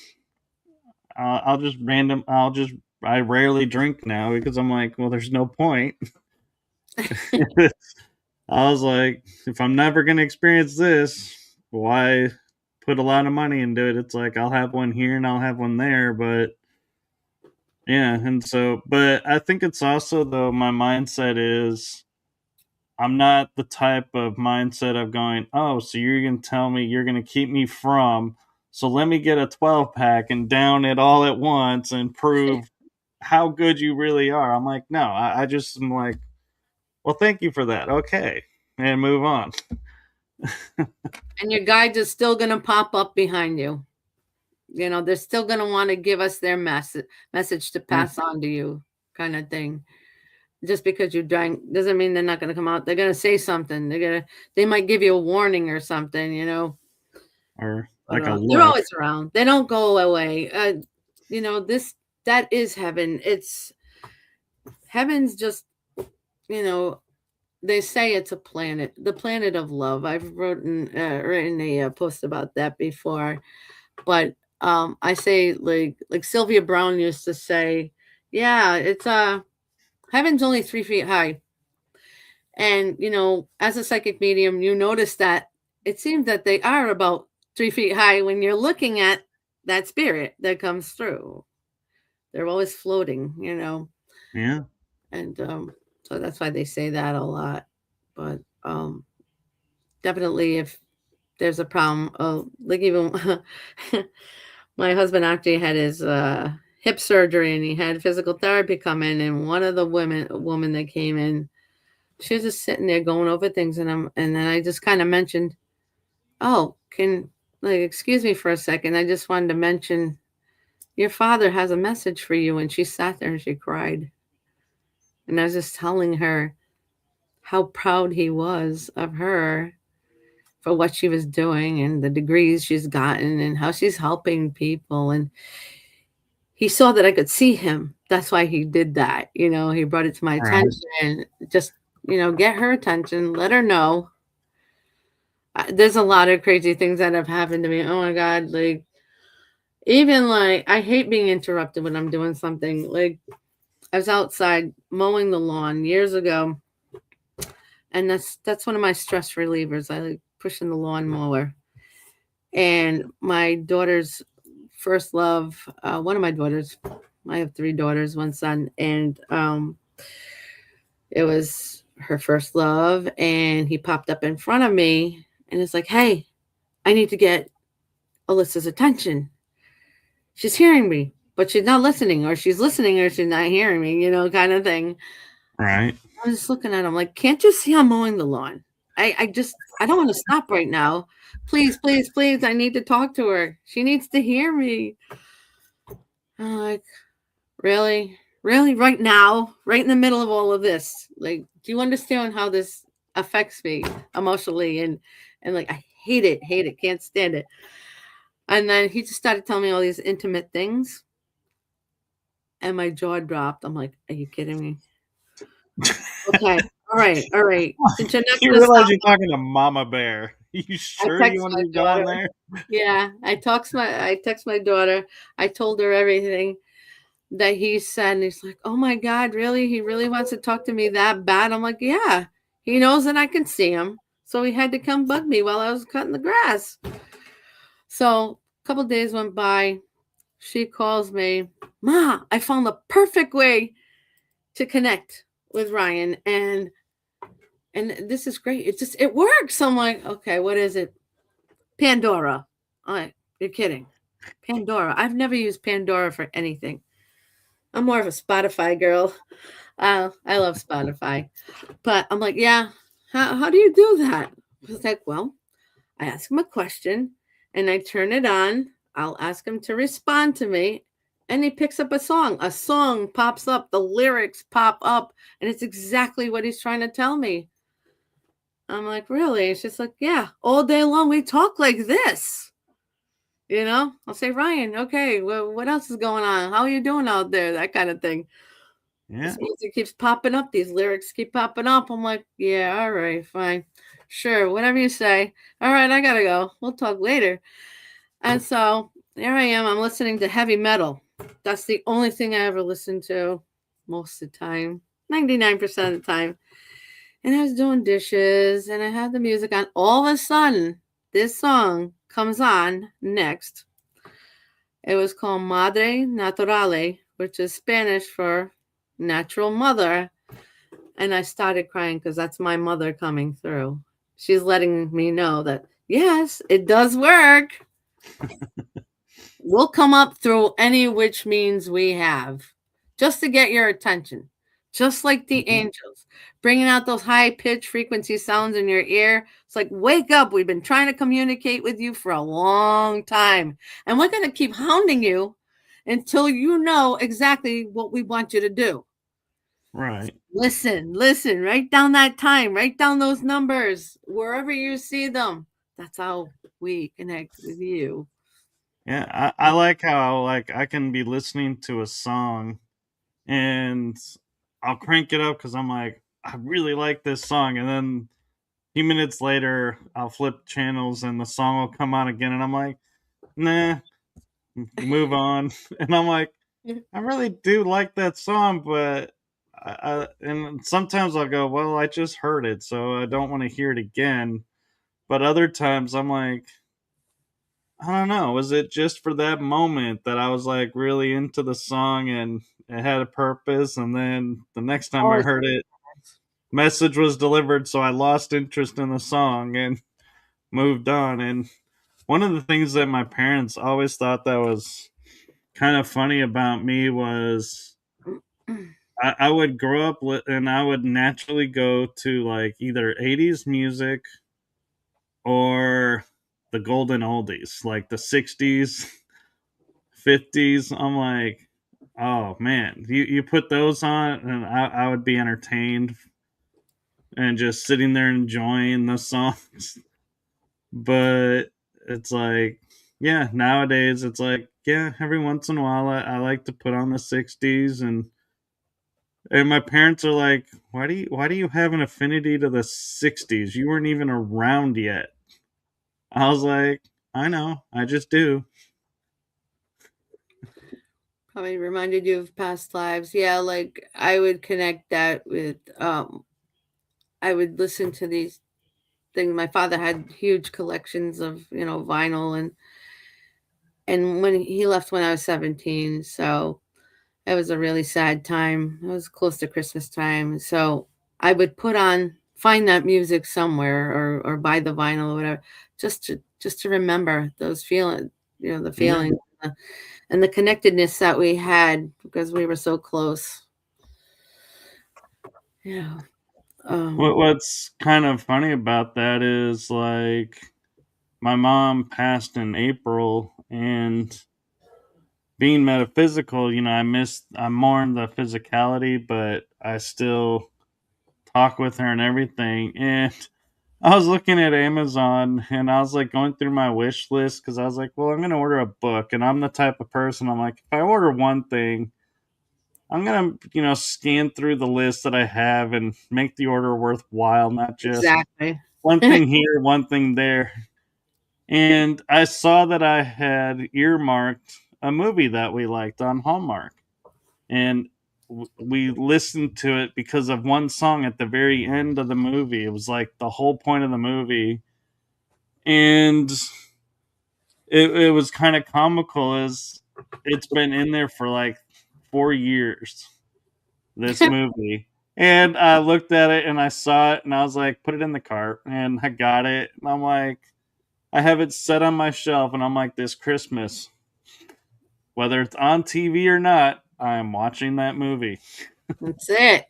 I'll just random. I rarely drink now because I'm like, well, there's no point. I was like, if I'm never gonna experience this, why put a lot of money into it? It's like I'll have one here and I'll have one there, but yeah, and so, but I think it's also though my mindset is I'm not the type of mindset of going, oh, so you're gonna tell me you're gonna keep me from, so let me get a 12 pack and down it all at once and prove how good you really are. I'm like, no, I just am like, well, thank you for that. Okay. And move on. And your guides are still going to pop up behind you. They're still going to want to give us their message to Yeah. pass on to you, kind of thing. Just because you drank doesn't mean they're not going to come out. They're going to say something. They might give you a warning or something. Or But like a they're look. always around. They don't go away. That is heaven. Heaven's just, you know, they say it's a planet, the planet of love. I've written a post about that before, but I say like Sylvia Brown used to say, yeah, it's heaven's only 3 feet high, and as a psychic medium, you notice that it seems that they are about 3 feet high when you're looking at that spirit that comes through. They're always floating. Yeah. And so that's why they say that a lot. But definitely, if there's a problem, like even my husband actually had his hip surgery, and he had physical therapy come in, and one of the woman that came in, she was just sitting there going over things, and then I just kind of mentioned, oh, excuse me for a second, I just wanted to mention your father has a message for you. And she sat there and she cried, and I was just telling her how proud he was of her for what she was doing and the degrees she's gotten and how she's helping people. And he saw that I could see him. That's why he did that. He brought it to my All right. attention and just, get her attention, let her know. There's a lot of crazy things that have happened to me. Oh my God. Like, even like, I hate being interrupted when I'm doing something. Like, I was outside mowing the lawn years ago, and that's one of my stress relievers. I like pushing the lawnmower. And my daughter's first love, one of my daughters, I have 3 daughters, one son, and it was her first love, and he popped up in front of me, and it's like, hey, I need to get Alyssa's attention. She's hearing me, but she's not listening, or she's listening, or she's not hearing me, kind of thing. Right. I'm just looking at him like, can't you see I'm mowing the lawn? I don't want to stop right now. Please, please, please. I need to talk to her. She needs to hear me. I'm like, really? Really? Right now? Right in the middle of all of this? Like, do you understand how this affects me emotionally? And like, I hate it, can't stand it. And then he just started telling me all these intimate things. And my jaw dropped. I'm like, are you kidding me? Okay. All right. All right. Since you're not You going to realize stop, you're talking to Mama Bear. You I sure you text want to my be going daughter. there? Yeah, I text my daughter. I told her everything that he said, and he's like, "Oh my God, really? He really wants to talk to me that bad?" I'm like, "Yeah, he knows that I can see him, so he had to come bug me while I was cutting the grass." So a couple days went by. She calls me, "Ma, I found the perfect way to connect with Ryan, and this is great. It works." I'm like, "Okay, what is it?" Pandora. I'm like, "You're kidding." Pandora. I've never used Pandora for anything. I'm more of a Spotify girl. I love Spotify. But I'm like, yeah, how do you do that? It's like, well, I ask him a question and I turn it on. I'll ask him to respond to me. And he picks up a song. A song pops up, the lyrics pop up, and it's exactly what he's trying to tell me. I'm like, really? It's just like, yeah, all day long we talk like this. I'll say, Ryan, okay, well, what else is going on? How are you doing out there? That kind of thing. Yeah. This music keeps popping up. These lyrics keep popping up. I'm like, yeah, all right, fine. Sure, whatever you say. All right, I gotta go. We'll talk later. And so there I am. I'm listening to heavy metal. That's the only thing I ever listen to most of the time, 99% of the time. And I was doing dishes and I had the music on. All of a sudden, this song comes on next. It was called Madre Naturale, which is Spanish for natural mother. And I started crying because that's my mother coming through. She's letting me know that, yes, it does work. We'll come up through any which means we have just to get your attention, just like the angels, bringing out those high pitched frequency sounds in your ear. It's like, wake up. We've been trying to communicate with you for a long time, and we're going to keep hounding you until you know exactly what we want you to do. Right. Listen, write down that time, write down those numbers wherever you see them. That's how we connect with you. Yeah, I like how like I can be listening to a song and I'll crank it up because I'm like, I really like this song, and then a few minutes later I'll flip channels and the song will come on again, and I'm like, nah, move on. And I'm like, I really do like that song, but and sometimes I'll go, well, I just heard it, so I don't want to hear it again. But other times I'm like, I don't know, was it just for that moment that I was like really into the song and it had a purpose, and then the next time I Always. heard it, message was delivered, so I lost interest in the song and moved on. And one of the things that my parents always thought that was kind of funny about me was I would grow up and I would naturally go to like either 80s music or the golden oldies, like the 60s, 50s. I'm like, oh man, you put those on and I would be entertained and just sitting there enjoying the songs. But it's like, yeah, nowadays it's like, yeah, every once in a while I like to put on the 60s, and my parents are like, why do you have an affinity to the 60s? You weren't even around yet. I was like, I know, I just do. Probably reminded you of past lives. Yeah, like I would connect that with I would listen to these things. My father had huge collections of, vinyl, and when he left when I was 17, so it was a really sad time. It was close to Christmas time. So I would find that music somewhere, or buy the vinyl or whatever, just to remember those feelings, the Yeah. feeling, and the connectedness that we had because we were so close. Yeah. What's kind of funny about that is like my mom passed in April, and being metaphysical, I mourn the physicality, but I still talk with her and everything. And I was looking at Amazon and I was like going through my wish list because I was like, well, I'm going to order a book. And I'm the type of person, I'm like, if I order one thing, I'm going to, scan through the list that I have and make the order worthwhile, not just Exactly. one thing here, one thing there. And I saw that I had earmarked a movie that we liked on Hallmark. And we listened to it because of one song at the very end of the movie. It was like the whole point of the movie. And it was kind of comical as it's been in there for like 4 years, this movie. And I looked at it and I saw it and I was like, put it in the cart. And I got it. And I'm like, I have it set on my shelf. And I'm like, this Christmas, whether it's on TV or not, I am watching that movie. That's it.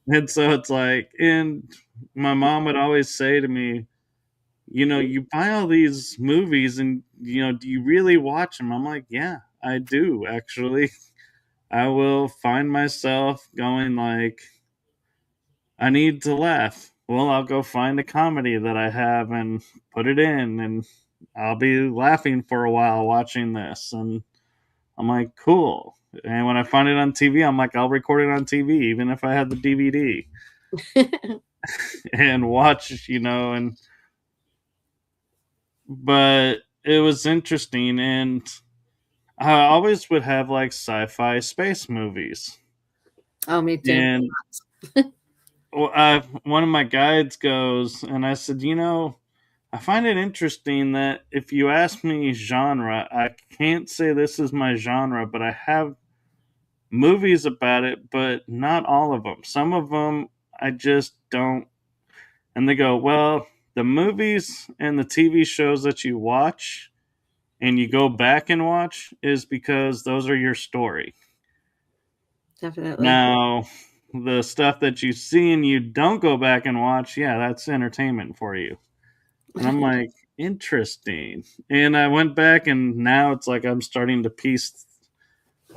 And so it's like, and my mom would always say to me, you buy all these movies and, do you really watch them? I'm like, yeah, I do, actually. I will find myself going like, I need to laugh. Well, I'll go find a comedy that I have and put it in, and I'll be laughing for a while watching this. And I'm like, cool. And when I find it on TV, I'm like, I'll record it on TV, even if I had the DVD and watch, and but it was interesting. And I always would have like sci-fi space movies. Oh, me too. And one of my guides goes, and I said, I find it interesting that if you ask me genre, I can't say this is my genre, but I have movies about it, but not all of them. Some of them I just don't. And they go, well, the movies and the TV shows that you watch and you go back and watch is because those are your story. Definitely. Now, the stuff that you see and you don't go back and watch, yeah, that's entertainment for you. And I'm like, interesting. And I went back and now it's like I'm starting to piece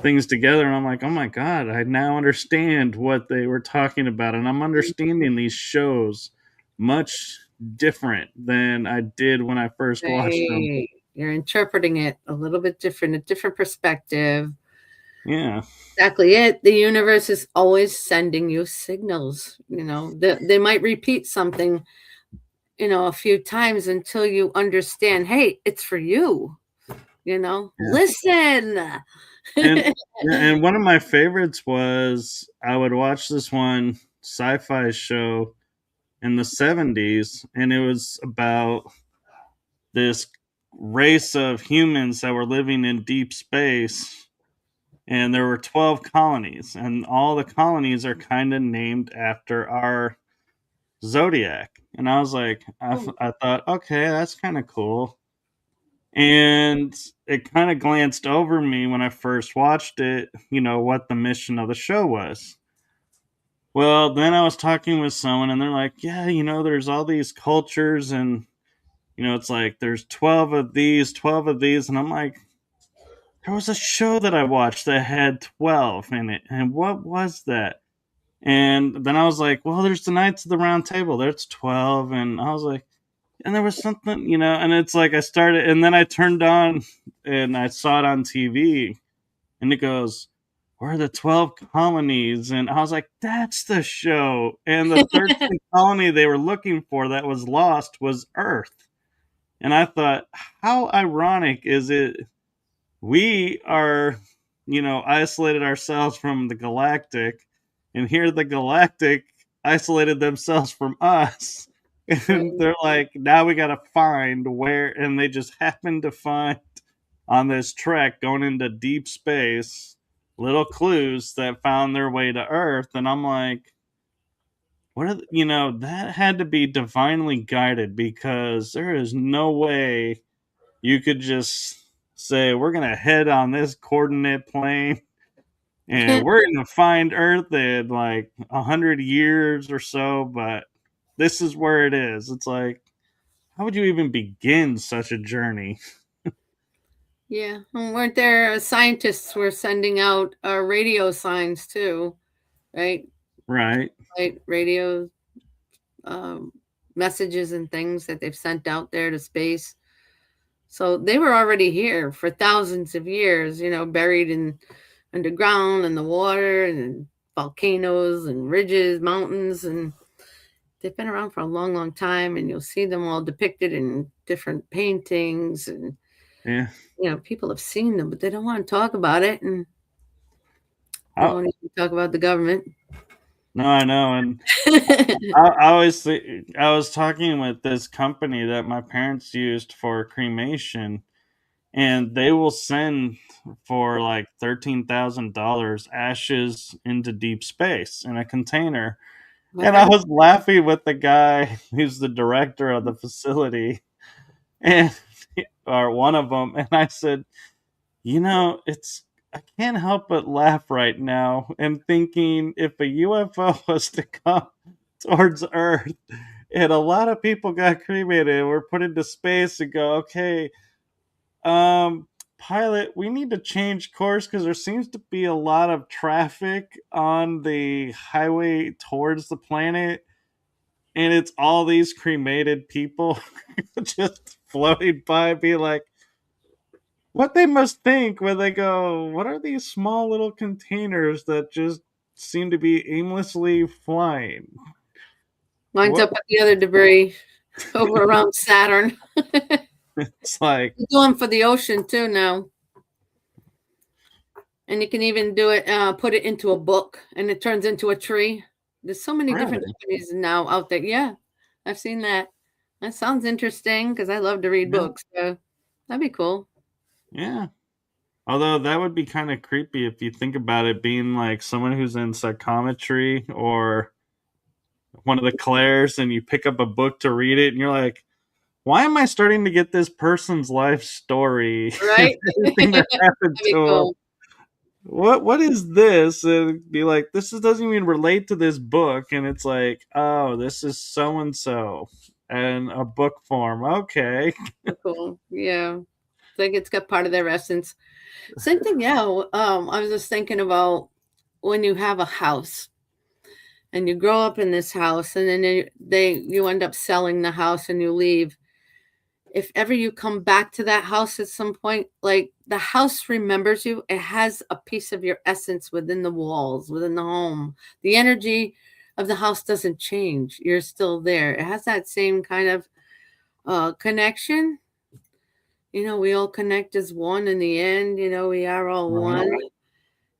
things together and I'm like, oh my God, I now understand what they were talking about. And I'm understanding these shows much different than I did when I first watched them. Right. You're interpreting it a little bit different, a different perspective. Yeah. Exactly it. The universe is always sending you signals. They might repeat something, a few times until you understand, hey, it's for you. Yeah. Listen. And and one of my favorites was I would watch this one sci-fi show in the 70s, and it was about this race of humans that were living in deep space, and there were 12 colonies, and all the colonies are kind of named after our zodiac. And I was like, I thought, okay, that's kind of cool. And it kind of glanced over me when I first watched it, what the mission of the show was. Well, then I was talking with someone and they're like, yeah, there's all these cultures and, it's like there's 12 of these, 12 of these. And I'm like, there was a show that I watched that had 12 in it. And what was that? And then I was like, well, there's the Knights of the Round Table. There's 12. And I was like, and there was something, and it's like I started, and then I turned on and I saw it on TV and it goes, where are the 12 colonies? And I was like, that's the show. And the 13th colony they were looking for that was lost was Earth. And I thought, how ironic is it? We are, isolated ourselves from the galactic, and here the galactic isolated themselves from us. And Right. they're like, now we got to find where, and they just happened to find on this trek going into deep space little clues that found their way to Earth. And I'm like, what are that had to be divinely guided because there is no way you could just say we're gonna head on this coordinate plane and we're gonna find Earth in like 100 years or so, but this is where it is. It's like, how would you even begin such a journey? Yeah, and weren't there scientists were sending out radio signs too, right? Right? Like radio um, messages and things that they've sent out there to space. So they were already here for thousands of years, buried in underground in the water and volcanoes and ridges, mountains, and they've been around for a long, long time. And you'll see them all depicted in different paintings, and Yeah. people have seen them, but they don't want to talk about it, and they I, won't even talk about the government. no, I know, and I was talking with this company that my parents used for cremation, and they will send for like $13,000 ashes into deep space in a container. I've And I heard. was laughing with the guy who's the director of the facility, and or one of them, and I said, it's I can't help but laugh right now and thinking if a UFO was to come towards Earth and a lot of people got cremated and were put into space and go, okay, pilot, we need to change course because there seems to be a lot of traffic on the highway towards the planet, and it's all these cremated people just floating by, being like, what they must think when they go, what are these small little containers that just seem to be aimlessly flying? Lines What? up with the other debris over around Saturn. It's like, They do them for the ocean too now. And you can even do it, put it into a book, and it turns into a tree. There's so many different really? companies now out there. Yeah, I've seen that. That sounds interesting because I love to read Yeah. books. So that'd be cool. Yeah. Although that would be kind of creepy if you think about it being like someone who's in psychometry or one of the Claires and you pick up a book to read it and you're like, why am I starting to get this person's life story and Right? everything that happened That'd be to them? cool. What is this? And be like, doesn't even relate to this book. And it's like, oh, this is so and so and a book form. Okay. Cool. Yeah. It's like it's got part of their essence. Same thing. Yeah. I was just thinking about when you have a house and you grow up in this house, and then you end up selling the house and you leave. If ever you come back to that house at some point, like the house remembers you, it has a piece of your essence within the walls, within the home. The energy of the house doesn't change. You're still there. It has that same kind of connection. We all connect as one in the end. We are all Right.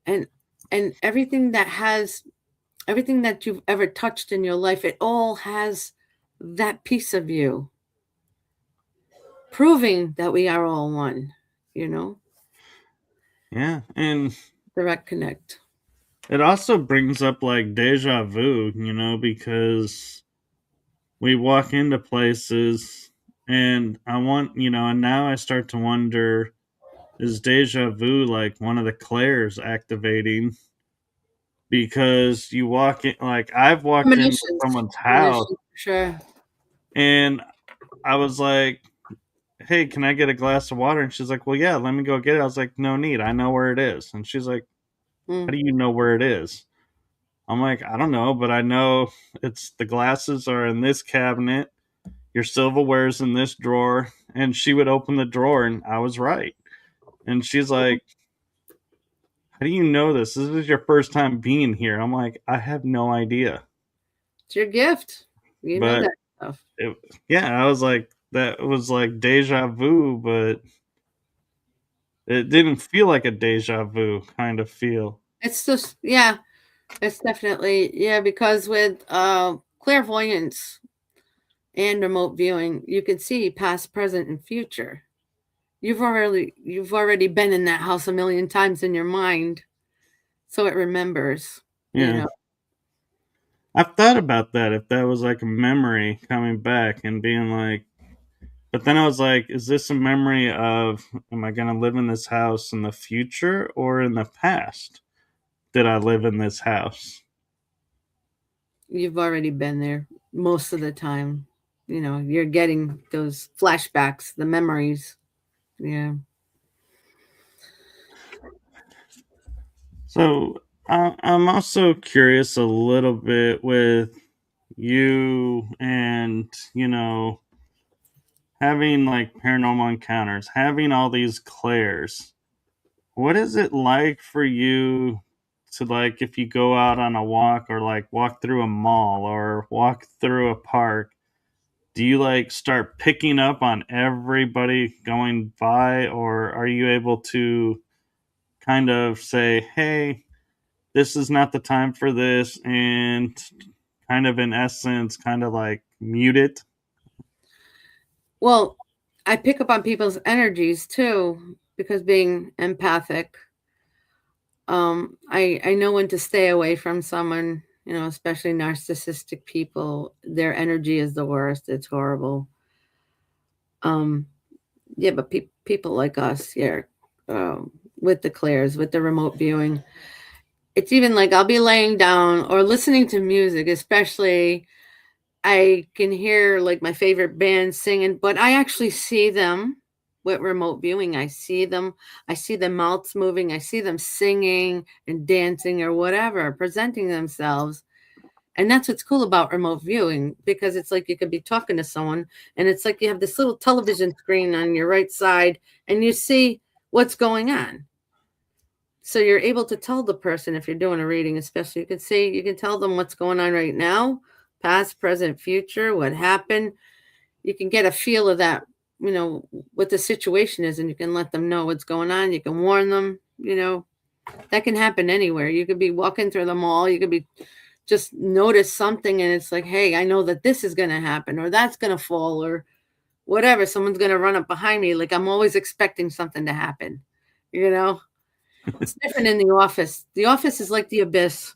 one. And everything that you've ever touched in your life, it all has that piece of you, proving that we are all one, you know, Yeah. And direct connect. it also brings up like deja vu, because we walk into places and and now I start to wonder, is deja vu like one of the Clairs activating? Because you walk in, like I've walked into someone's house Premonitions, for sure. and I was like, hey, can I get a glass of water? And she's like, well, yeah, let me go get it. I was like, no need. I know where it is. And she's like, how Mm. do you know where it is? I'm like, I don't know, but I know it's the glasses are in this cabinet. Your silverware's in this drawer. And she would open the drawer and I was right. And she's like, how do you know this? This is your first time being here. I'm like, I have no idea. It's your gift. You know But that stuff. yeah, I was like, that was like deja vu, but it didn't feel like a deja vu kind of feel. It's just, yeah, it's definitely, yeah, because with clairvoyance and remote viewing, you can see past, present, and future. You've already been in that house a million times in your mind, so it remembers, you Yeah. know. I've thought about that, if that was like a memory coming back and being like, but then I was like, is this a memory of, am I going to live in this house in the future or in the past? did I live in this house? You've already been there most of the time. You're getting those flashbacks, the memories. Yeah. So I'm also curious a little bit with you and, having like paranormal encounters, having all these clairs. What is it like for you to, like, if you go out on a walk or like walk through a mall or walk through a park, do you like start picking up on everybody going by, or are you able to kind of say, hey, this is not the time for this, and kind of in essence, kind of like mute it? Well, I pick up on people's energies too because being empathic, I know when to stay away from someone. Especially narcissistic people. Their energy is the worst. It's horrible. Um, yeah, but people like us here, with the clairs, with the remote viewing, it's even like I'll be laying down or listening to music, especially I can hear like my favorite band singing, but I actually see them with remote viewing. I see them. I see their mouths moving. I see them singing and dancing or whatever, presenting themselves. And that's what's cool about remote viewing because it's like you could be talking to someone and it's like you have this little television screen on your right side and you see what's going on. So you're able to tell the person if you're doing a reading, especially you can tell them what's going on right now, past, present, future, what happened. You can get a feel of that, what the situation is, and you can let them know what's going on. You can warn them, that can happen anywhere. You could be walking through the mall, you could be just notice something and it's like, hey, I know that this is going to happen or that's going to fall or whatever. Someone's going to run up behind me. Like I'm always expecting something to happen, you know? It's different in the office. The office is like the abyss.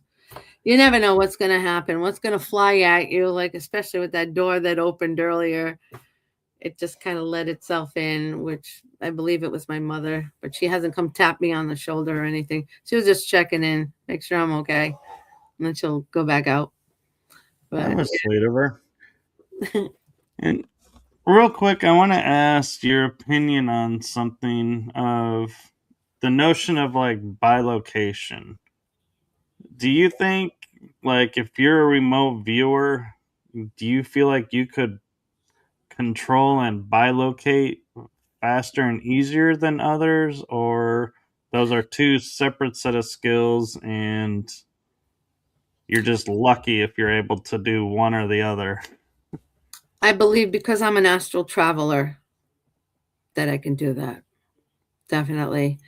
You never know what's going to happen, what's going to fly at you, like, especially with that door that opened earlier. It just kind of let itself in, which I believe it was my mother, but she hasn't come tap me on the shoulder or anything. She was just checking in, make sure I'm okay. And then she'll go back out. That But was sweet of her. And real quick, I want to ask your opinion on something of the notion of like bilocation. Do you think, like, if you're a remote viewer, do you feel like you could control and bilocate faster and easier than others, or those are two separate set of skills and you're just lucky if you're able to do one or the other? I believe because I'm an astral traveler that I can do that. Definitely.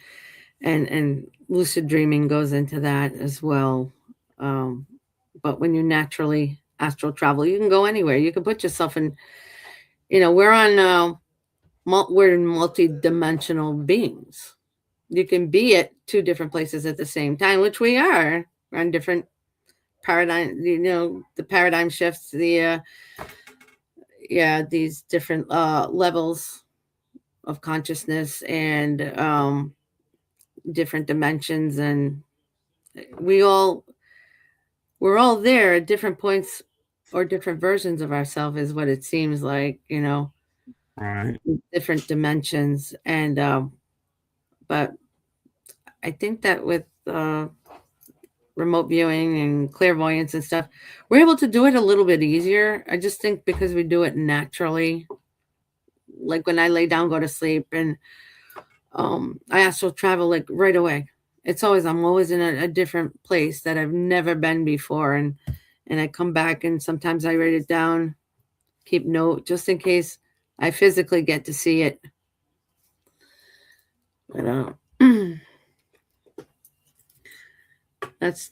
And lucid dreaming goes into that as well. Um, but when you naturally astral travel, you can go anywhere. You can put yourself in, we're on, we're multi-dimensional beings. You can be at two different places at the same time, which we are. We're on different paradigm, the paradigm shifts, yeah, these different levels of consciousness and different dimensions, and we all we're all there at different points or different versions of ourselves is what it seems like, Right. different dimensions. And but I think that with remote viewing and clairvoyance and stuff, we're able to do it a little bit easier. I just think because we do it naturally, like when I lay down, go to sleep, and I astral travel like right away. I'm always in a different place that I've never been before, and I come back and sometimes I write it down, keep note just in case I physically get to see it. But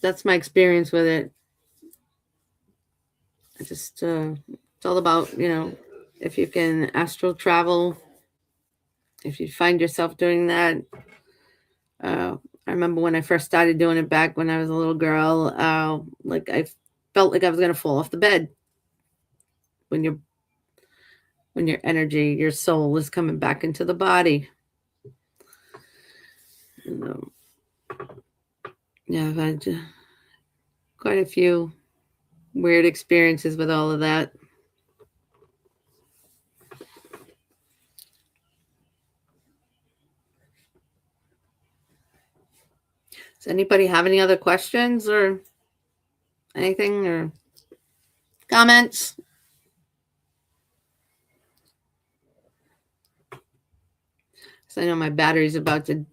that's my experience with it. I just it's all about, if you can astral travel, if you find yourself doing that. I remember when I first started doing it back when I was a little girl, like I felt like I was going to fall off the bed when your energy, your soul is coming back into the body. And, Yeah, I've had quite a few weird experiences with all of that. Does anybody have any other questions or anything or comments? So I know my battery's about to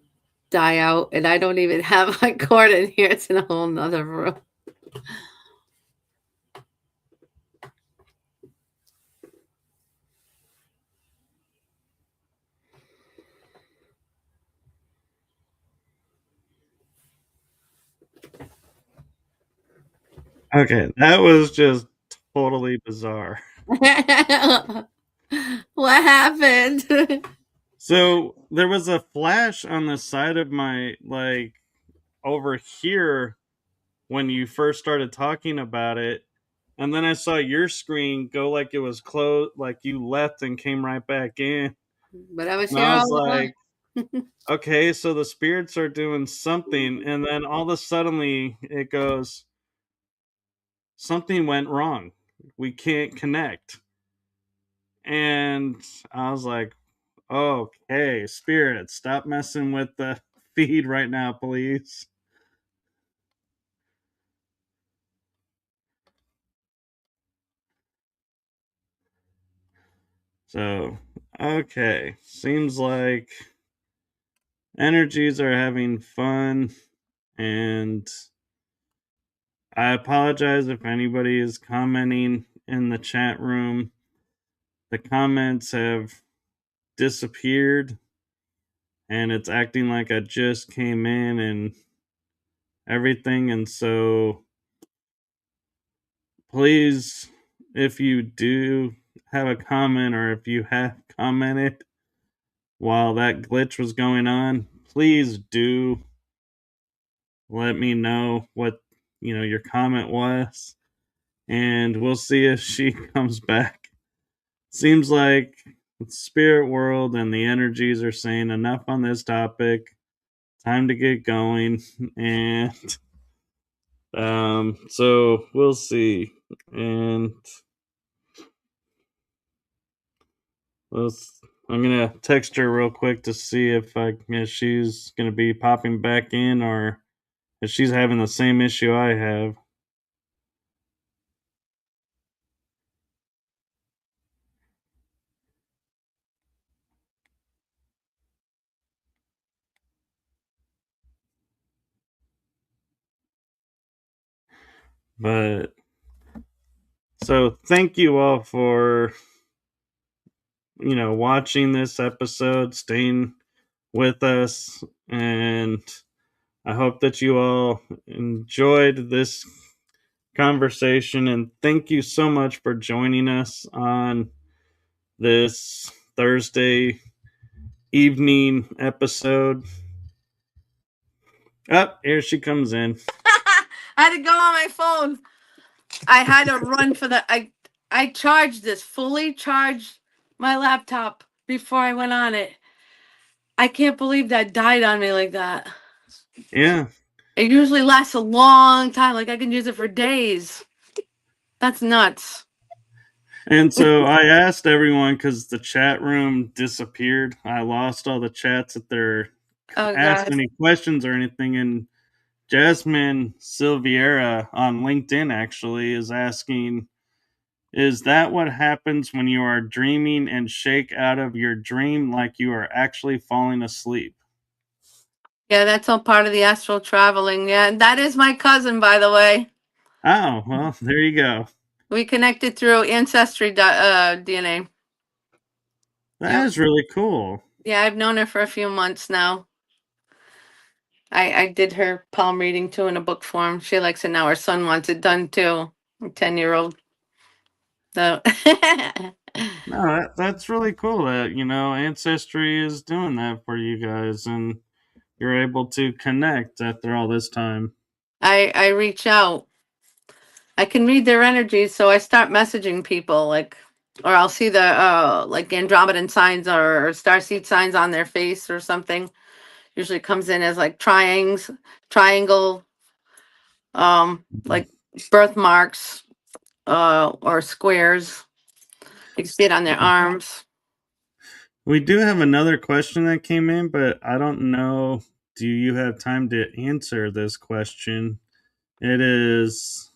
die out and I don't even have my cord in here. It's in a whole nother room. Okay, that was just totally bizarre. What happened? So there was a flash on the side of my, like, over here when you first started talking about it, and then I saw your screen go like it was closed, like you left and came right back in. But I was And here I all was along. like, okay, so the spirits are doing something, and then all of a suddenly it goes, something went wrong. We can't connect. And I was like, okay, spirit, stop messing with the feed right now, please. So, okay, seems like energies are having fun, and I apologize if anybody is commenting in the chat room. The comments have disappeared, and it's acting like I just came in and everything. And so, please, if you do have a comment or if you have commented while that glitch was going on, please do let me know what your comment was, and we'll see if she comes back. Seems like the spirit world and the energies are saying enough on this topic. Time to get going, and so we'll see. And let's. I'm gonna text her real quick to see if she's gonna be popping back in or if she's having the same issue I have. But so thank you all for watching this episode, staying with us, and I hope that you all enjoyed this conversation, and thank you so much for joining us on this Thursday evening episode. Up, here she comes in. I had to go on my phone. I had to run for the I charged this, fully charged my laptop before I went on it. I can't believe that died on me like that. Yeah. It usually lasts a long time. Like I can use it for days. That's nuts. And so I asked everyone because the chat room disappeared. I lost all the chats if they're Oh asked god. any questions or anything. And Jasmine Silviera on LinkedIn actually is asking, is that what happens when you are dreaming and shake out of your dream like you are actually falling asleep? Yeah, that's all part of the astral traveling. Yeah, that is my cousin, by the way. Oh, well, there you go. We connected through ancestry DNA. That Yep. is really cool. Yeah, I've known her for a few months now. I did her palm reading too in a book form. She likes it now. Her son wants it done too. A 10-year-old. So No, that's really cool that, Ancestry is doing that for you guys and you're able to connect after all this time. I reach out. I can read their energies, so I start messaging people like, or I'll see the like Andromedan signs or starseed signs on their face or something. Usually comes in as like triangles, triangle like birthmarks, or squares. You can see it on their arms. We do have another question that came in, but I don't know. Do you have time to answer this question? It is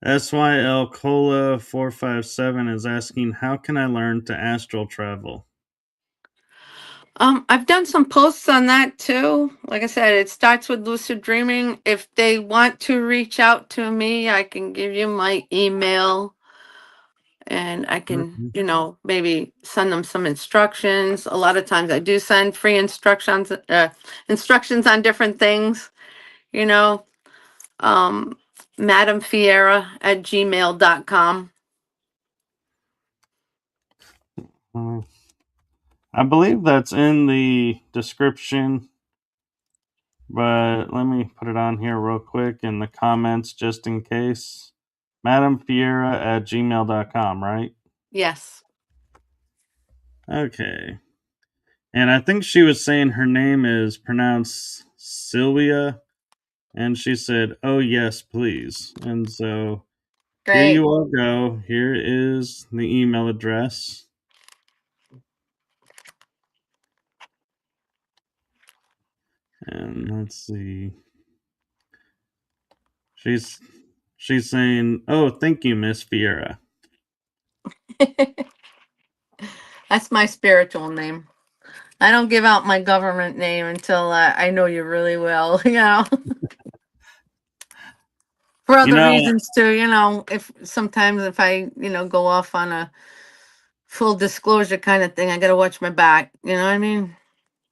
SYL Cola 457 is asking, how can I learn to astral travel? I've done some posts on that too. Like I said, it starts with lucid dreaming. If they want to reach out to me, I can give you my email and I can, Okay. maybe send them some instructions. A lot of times I do send free instructions on different things, you know. Um, Madam Fiera at gmail.com. Uh, I believe that's in the description, but let me put it on here real quick in the comments just in case. Madam Fiera at gmail.com, right? Yes. Okay. And I think she was saying her name is pronounced Sylvia. And she said, "Oh, yes, please." And so here Great. you all go. Here is the email address. And let's see. She's she's saying, "Oh, thank you, Miss Fiera." That's my spiritual name. I don't give out my government name until I know you really well, for You other know, reasons too, if sometimes if I, go off on a full disclosure kind of thing, I got to watch my back. You know what I mean?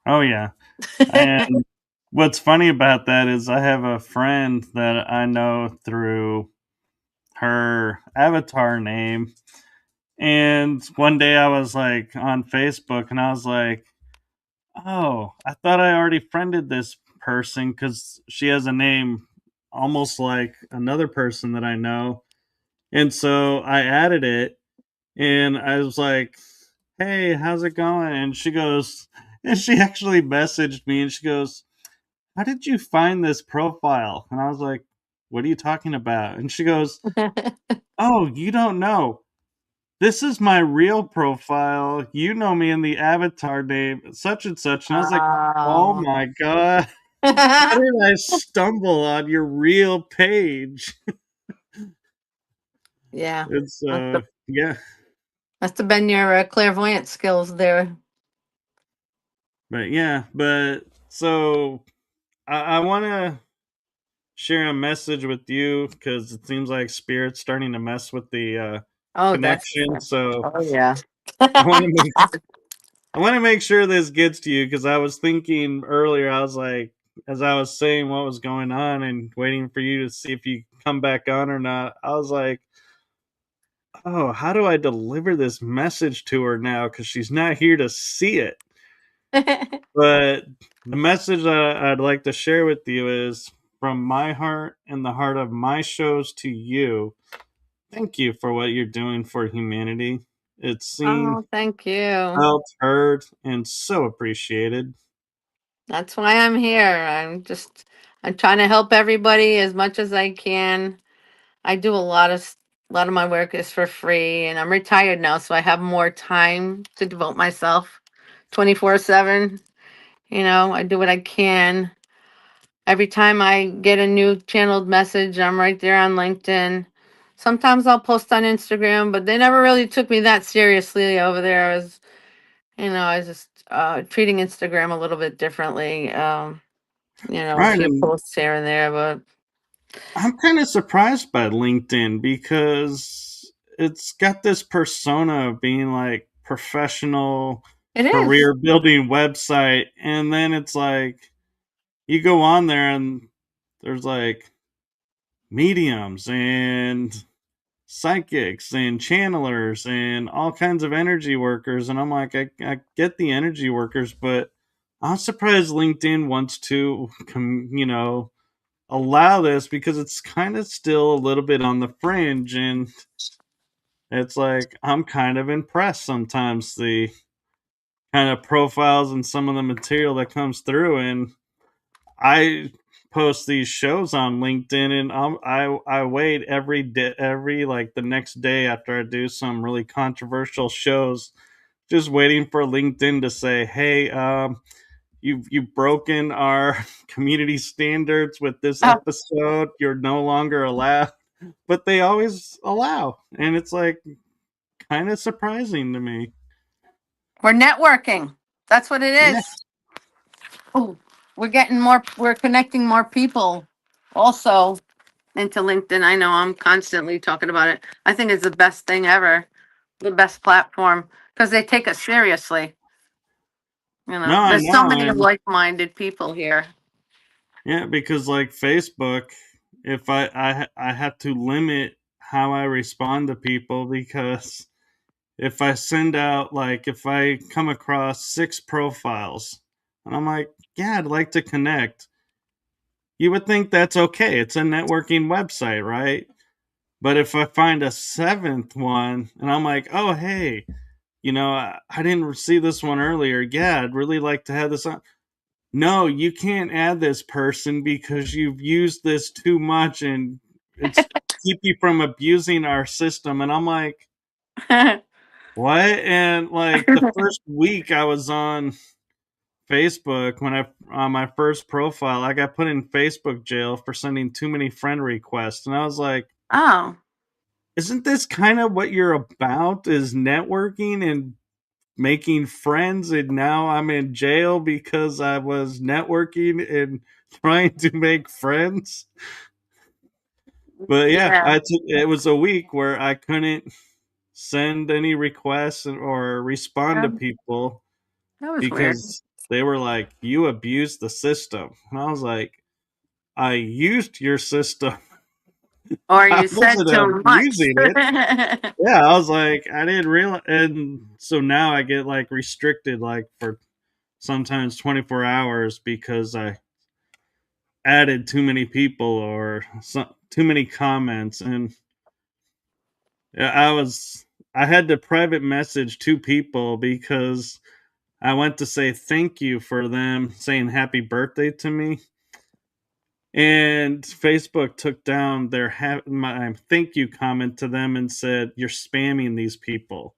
oh yeah. And what's funny about that is I have a friend that I know through her avatar name. And one day I was like on Facebook and I was like, "Oh, I thought I already friended this person cuz she has a name almost like another person that I know." And so I added it and I was like, "Hey, how's it going?" And she goes, and she actually messaged me and she goes, "How did you find this profile?" And I was like, "What are you talking about?" And she goes, "Oh, you don't know. This is my real profile. You know me in the avatar name, such and such." And I was like, "Oh Oh. my God. How did I stumble on your real page?" Yeah. And Must so, have, yeah. must have been your clairvoyant skills there. But yeah, but so I want to share a message with you because it seems like Spirit's starting to mess with the Oh, connection. So oh, yeah. I want to make I want to make sure this gets to you because I was thinking earlier. I was like, as I was saying what was going on and waiting for you to see if you come back on or not. I was like, oh, how do I deliver this message to her now? Because she's not here to see it. But the message that I'd like to share with you is from my heart and the heart of my shows to you. Thank you for what you're doing for humanity. It's seen, Oh, thank you. felt, heard, and so appreciated. That's why I'm here. I'm trying to help everybody as much as I can. I do a lot of my work is for free and I'm retired now, so I have more time to devote myself 24/7. I do what I can. Every time I get a new channeled message, I'm right there on LinkedIn. Sometimes I'll post on Instagram, but they never really took me that seriously over there. I was just treating Instagram a little bit differently. A Right. few And posts here and there, but I'm kind of surprised by LinkedIn because it's got this persona of being like professional it is. career building website. And then it's like you go on there and there's like mediums and psychics and channelers and all kinds of energy workers. And I'm like, I get the energy workers, but I'm surprised LinkedIn wants to, allow this because it's kind of still a little bit on the fringe. And it's like, I'm kind of impressed sometimes the kind of profiles and some of the material that comes through. And I post these shows on LinkedIn, and I wait every day, every like the next day after I do some really controversial shows, just waiting for LinkedIn to say, "Hey, you've broken our community standards with this Oh, episode. You're no longer allowed." But they always allow, and it's like kind of surprising to me. we're networking. That's what it Yeah. is. Oh, we're connecting more people also into LinkedIn. I know I'm constantly talking about it. I think it's the best thing ever, the best platform because they take us seriously. No, I There's so know, many and like-minded people here. yeah, because like Facebook, if I have to limit how I respond to people, because if I send out, like, if I come across 6 profiles and I'm like, yeah, I'd like to connect, you would think that's okay. It's a networking website, right? But if I find a seventh one and I'm like, oh, hey, I didn't see this one earlier. Yeah, I'd really like to have this on. No, you can't add this person because you've used this too much and it's keep you from abusing our system. And I'm like, what? And like the first week I was on Facebook, when I on my first profile, I got put in Facebook jail for sending too many friend requests. And I was like, Oh, isn't this kind of what you're about, is networking and making friends? And now I'm in jail because I was networking and trying to make friends. But yeah, yeah, it was a week where I couldn't send any requests or respond to that people was weird. because they were like, you abused the system. And I was like, I used your system. Or I you said wasn't too much. abusing it. Yeah, I was like, I didn't realize. And so now I get like restricted, like for sometimes 24 hours because I added too many people or too many comments. And yeah, I had to private message 2 people because I went to say thank you for them saying happy birthday to me. And Facebook took down my thank you comment to them and said, you're spamming these people.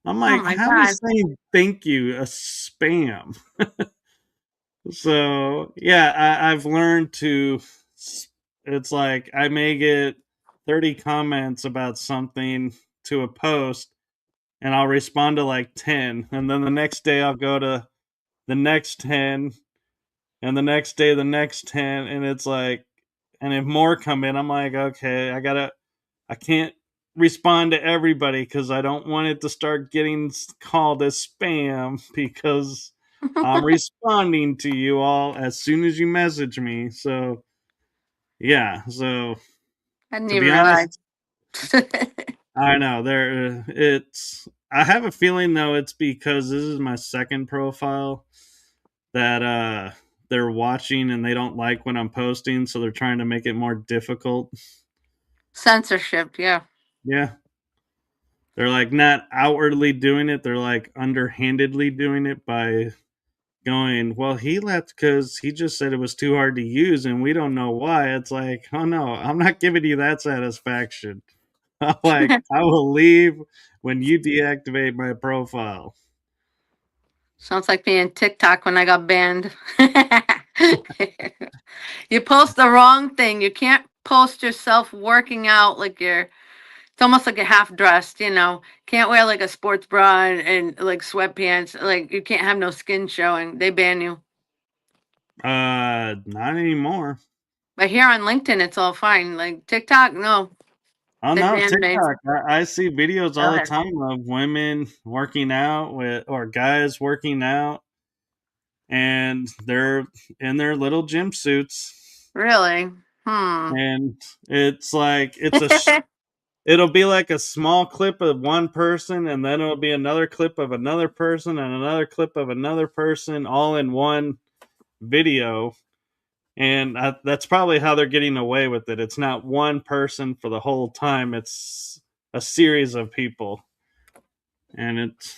I'm Oh like, my how God. is saying thank you a spam? So yeah, I've learned to. It's like I may get 30 comments about something to a post, and I'll respond to like 10, and then the next day I'll go to the next 10, and the next day the next 10, and it's like, and if more come in, I'm like, okay, I can't respond to everybody because I don't want it to start getting called as spam because I'm responding to you all as soon as you message me. So, yeah. So, I didn't to be even realize. honest, I know I have a feeling though it's because this is my second profile that they're watching and they don't like when I'm posting, so they're trying to make it more difficult. Censorship, yeah. Yeah. They're like not outwardly doing it, they're like underhandedly doing it by going, well, he left because he just said it was too hard to use and we don't know why. It's like, oh no, I'm not giving you that satisfaction. I'm like, I will leave when you deactivate my profile. Sounds like me in TikTok when I got banned. You post the wrong thing. You can't post yourself working out like it's almost like a half dressed. Can't wear like a sports bra and like sweatpants. Like you can't have no skin showing. They ban you. Not anymore. But here on LinkedIn, it's all fine. Like TikTok, no. Oh They no, banned me. TikTok. I see videos Go all the ahead. time of women working out or guys working out, and they're in their little gym suits, Really? Hmm. and it's like it'll be like a small clip of one person, and then it'll be another clip of another person, and another clip of another person, all in one video. And that's probably how they're getting away with it. It's not one person for the whole time; it's a series of people, and it's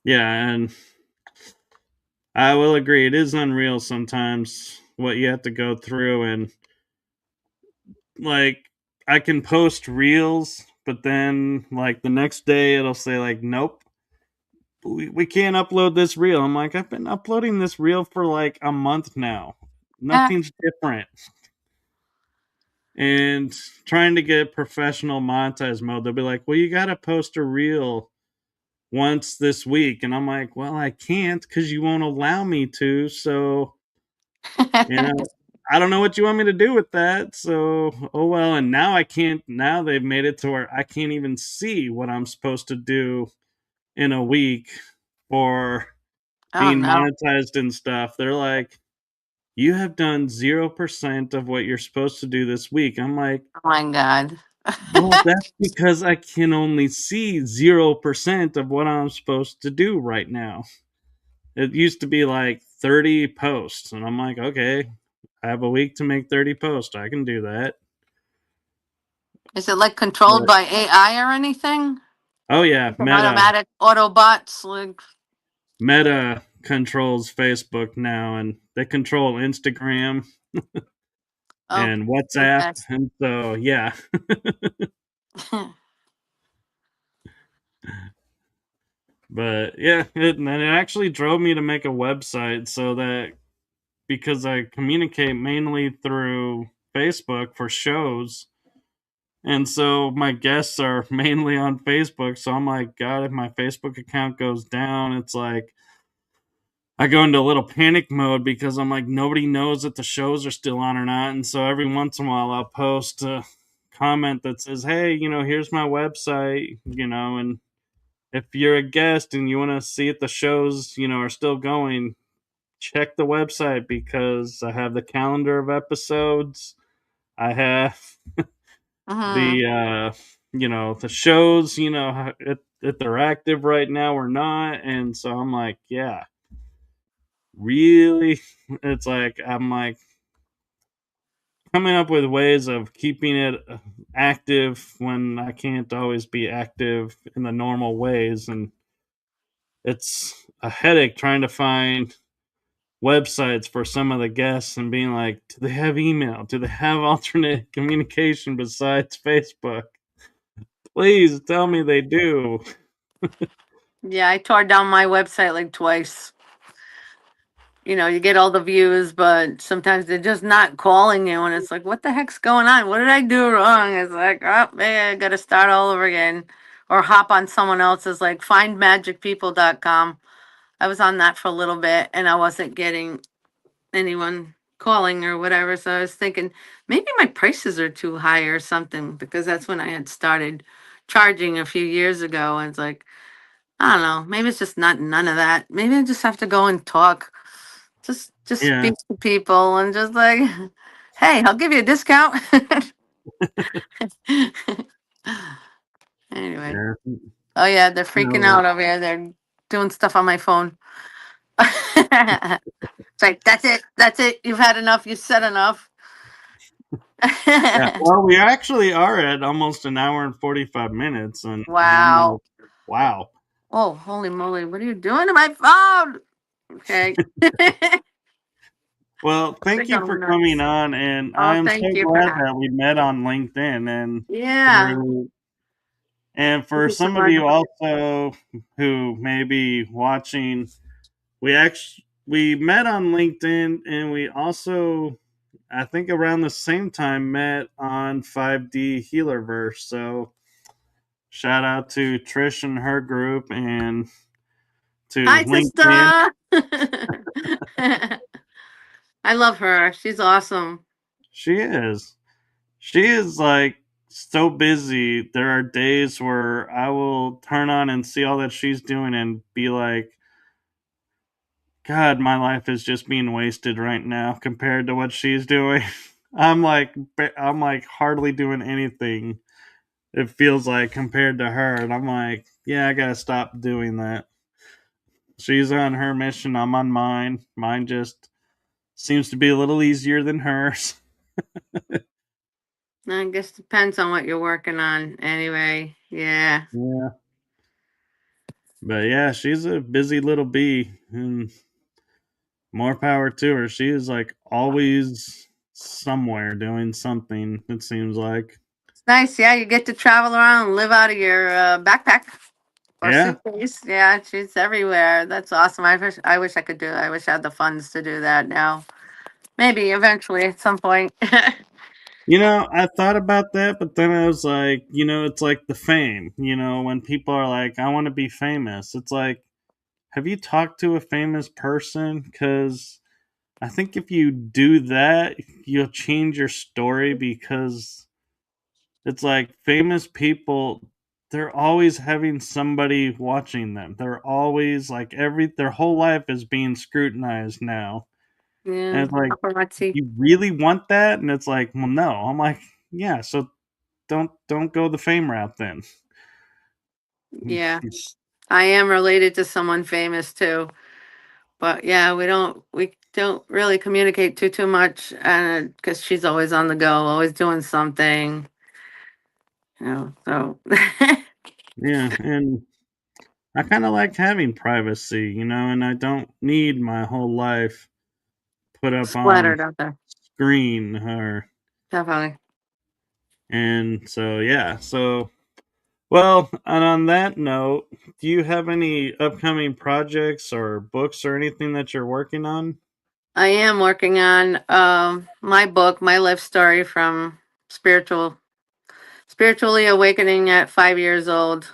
yeah. And I will agree, it is unreal sometimes what you have to go through. And like, I can post reels, but then like the next day it'll say like, nope, we can't upload this reel. I'm like, I've been uploading this reel for like a month now. Ah, Nothing's different. And trying to get professional monetize mode, they'll be like, well, you got to post a reel once this week. And I'm like, well, I can't because you won't allow me to. So, you know, I don't know what you want me to do with that. So, oh well. And now I can't, now they've made it to where I can't even see what I'm supposed to do in a week for oh being no. monetized and stuff. They're like, you have done 0% of what you're supposed to do this week. I'm like, Oh my God. well, that's because I can only see 0% of what I'm supposed to do right now. It used to be like 30 posts, and I'm like, okay, I have a week to make 30 posts. I can do that. Is it like controlled But by AI or anything? oh yeah, Like an automatic Autobots? Like, Meta controls Facebook now, and they control Instagram oh, and WhatsApp, okay. and so yeah. But yeah, and it actually drove me to make a website so that because I communicate mainly through Facebook for shows. And so my guests are mainly on Facebook. So I'm like, God, if my Facebook account goes down, it's like I go into a little panic mode because I'm like, nobody knows that the shows are still on or not. And so every once in a while, I'll post a comment that says, hey, here's my website, and if you're a guest and you want to see if the shows, are still going, check the website because I have the calendar of episodes. I have Mm-hmm. the shows, if they're active right now or not. And so I'm like, yeah, really? It's like, I'm like coming up with ways of keeping it active when I can't always be active in the normal ways. And it's a headache trying to find websites for some of the guests and being like, do they have email? Do they have alternate communication besides Facebook? Please tell me they do. Yeah, I tore down my website like twice. You get all the views, but sometimes they're just not calling you, and it's like, what the heck's going on? What did I do wrong? It's like, oh, man, I got to start all over again, or hop on someone else's, like findmagicpeople.com. I was on that for a little bit, and I wasn't getting anyone calling or whatever. So I was thinking maybe my prices are too high or something because that's when I had started charging a few years ago. And it's like, I don't know, maybe it's just not none of that. Maybe I just have to go and talk. Just Yeah, speak to people and just like, hey, I'll give you a discount. Anyway. yeah. Oh yeah, they're freaking No, out over here. They're doing stuff on my phone. It's like, that's it. That's it. You've had enough. You said enough. yeah. Well, we actually are at almost an hour and 45 minutes, and I'm Wow. like, wow. Oh, holy moly. What are you doing to my phone? Okay. Well, They're thank you for going coming nuts. on, and Oh, I'm so thank you for glad having that we met on LinkedIn and me. Yeah. through. And Thank for you so some of much. you also who may be watching, we met on LinkedIn, and we also, I think, around the same time met on 5D Healerverse. So shout out to Trish and her group and to Hi, LinkedIn. sister. I love her. She's awesome. She is. She is like so busy. There are days where I will turn on and see all that she's doing and be like, God, my life is just being wasted right now compared to what she's doing. I'm like hardly doing anything. It feels like compared to her, and I'm like, yeah, I gotta stop doing that. She's on her mission. I'm on mine. Mine just seems to be a little easier than hers. I guess depends on what you're working on. Anyway, yeah. Yeah, but yeah, she's a busy little bee, and more power to her. She is like always somewhere doing something, it seems like. It's nice. Yeah, you get to travel around and live out of your backpack or Yeah. suitcase. Yeah, she's everywhere. That's awesome. I wish I could do it. I wish I had the funds to do that now. Maybe eventually at some point. I thought about that, but then I was like, it's like the fame. When people are like, I want to be famous, it's like, have you talked to a famous person? Because I think if you do that, you'll change your story because it's like famous people, they're always having somebody watching them. They're always like their whole life is being scrutinized now. And Yeah, it's like, paparazzi. you really want that? And it's like, well, no. I'm like, yeah, so don't go the fame route then. Yeah, I am related to someone famous too. But yeah, we don't really communicate too much, and because she's always on the go, always doing something. So Yeah, and I kind of like having privacy, and I don't need my whole life put up on splattered out there. screen or Definitely. and so yeah. So well, and on that note, do you have any upcoming projects or books or anything that you're working on? I am working on my book, my life story from spiritually awakening at 5 years old.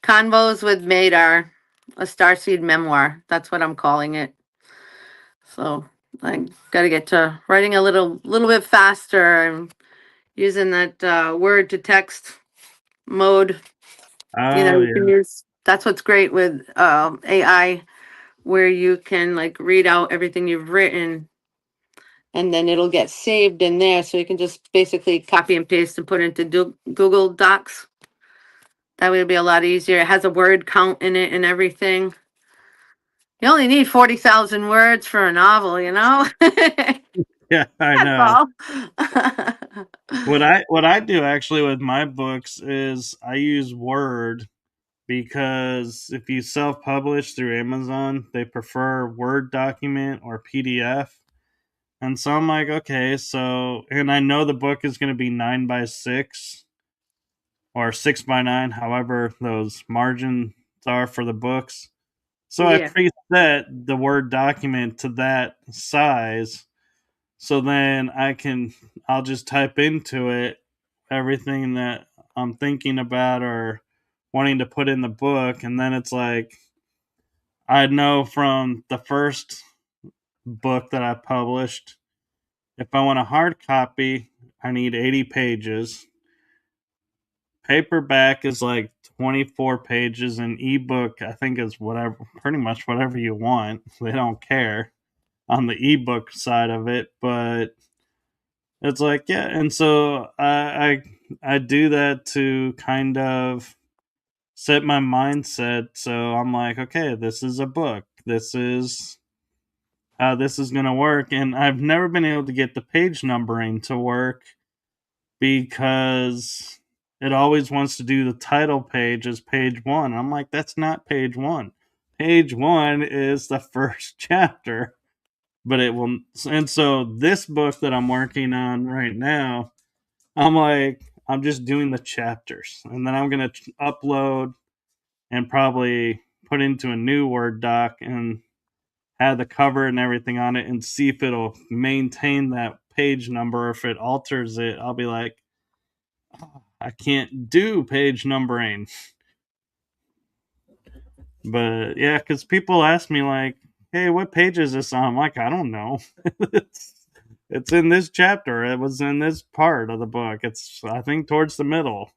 Convos with Madar, a starseed memoir. That's what I'm calling it. So I got to get to writing a little bit faster. I'm using that word to text mode. Oh You can yeah. use. That's what's great with AI, where you can like read out everything you've written, and then it'll get saved in there. So you can just basically copy and paste and put it into Google Docs. That would be a lot easier. It has a word count in it and everything. You only need 40,000 words for a novel, you know? That's Yeah, I know. all. What I do actually with my books is I use Word because if you self-publish through Amazon, they prefer Word document or PDF. And so I'm like, okay, so and I know the book is going to be 9 by 6 or 6 by 9, however those margins are for the books. So I Yeah. preset the Word document to that size. So then I'll just type into it everything that I'm thinking about or wanting to put in the book. And then it's like, I know from the first book that I published, if I want a hard copy, I need 80 pages. Paperback is like 24 pages, and ebook, I think, is whatever, pretty much whatever you want. They don't care on the ebook side of it, but it's like, yeah, and so I do that to kind of set my mindset. So I'm like, okay, this is a book. This is how this is gonna work, and I've never been able to get the page numbering to work because it always wants to do the title page as page one. I'm like, that's not page one. Page one is the first chapter, but it will. And so this book that I'm working on right now, I'm like, I'm just doing the chapters, and then I'm gonna upload and probably put into a new Word doc and have the cover and everything on it, and see if it'll maintain that page number. If it alters it, I'll be like, oh, I can't do page numbering. But yeah, because people ask me like, "Hey, what page is this on?" I'm like, I don't know. it's it's in this chapter. It was in this part of the book. It's, I think, towards the middle.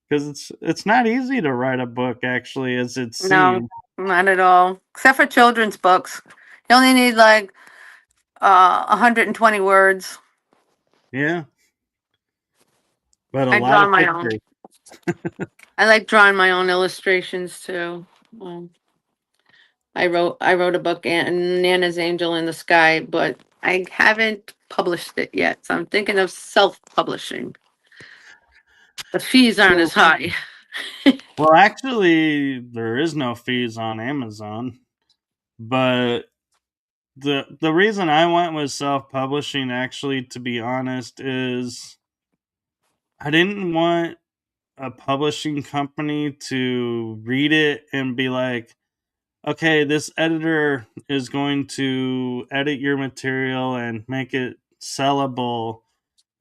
Because it's not easy to write a book, actually, as it No, seems. not at all. Except for children's books. You only need like 120 words. Yeah, but a I lot draw of my own. pictures. I like drawing my own illustrations too. Um, I wrote a book, Nana's Angel in the Sky, but I haven't published it yet. So I'm thinking of self-publishing. The fees aren't So as high. Well, actually, there is no fees on Amazon, but the reason I went with self publishing, actually, to be honest, is I didn't want a publishing company to read it and be like, okay, this editor is going to edit your material and make it sellable.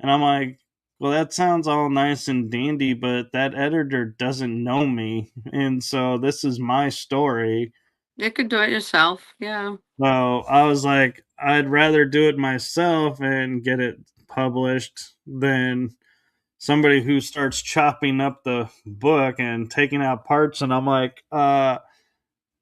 And I'm like, well, that sounds all nice and dandy, but that editor doesn't know me. And so this is my story. You could do it yourself. Yeah. So I was like, I'd rather do it myself and get it published than somebody who starts chopping up the book and taking out parts. And I'm like,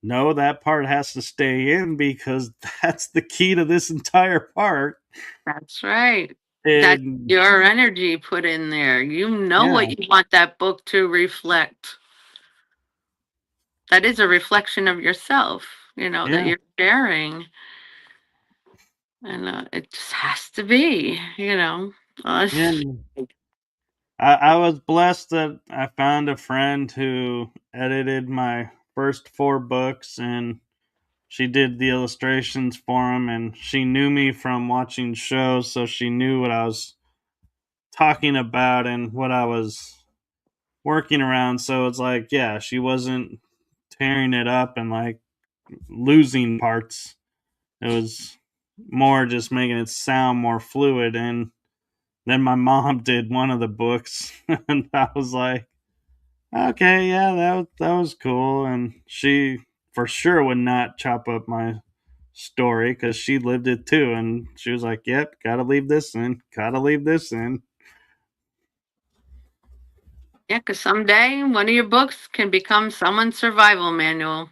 no, that part has to stay in because that's the key to this entire part. That's right. That's And your energy put in there. You know yeah, what you want that book to reflect. That is a reflection of yourself, that yeah, you're sharing. And it just has to be. Uh, yeah. I was blessed that I found a friend who edited my first four books, and she did the illustrations for them, and she knew me from watching shows, so she knew what I was talking about and what I was working around. So it's like, yeah, she wasn't tearing it up and like losing parts. It was more just making it sound more fluid. And then my mom did one of the books, and I was like, okay, yeah, that was cool. And she for sure would not chop up my story because she lived it too. And she was like, yep, gotta leave this in, gotta leave this in. yeah, because someday one of your books can become someone's survival manual.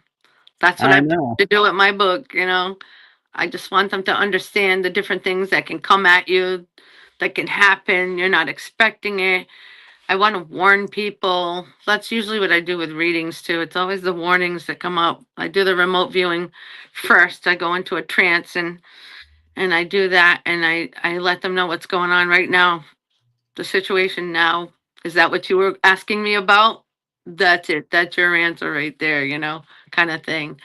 That's what I I've tried know. to do with my book. I just want them to understand the different things that can come at you, that can happen. You're not expecting it. I want to warn people. That's usually what I do with readings too. It's always the warnings that come up. I do the remote viewing first. I go into a trance and I do that and I let them know what's going on right now. The situation now. Is that what you were asking me about? That's it. That's your answer right there, kind of thing.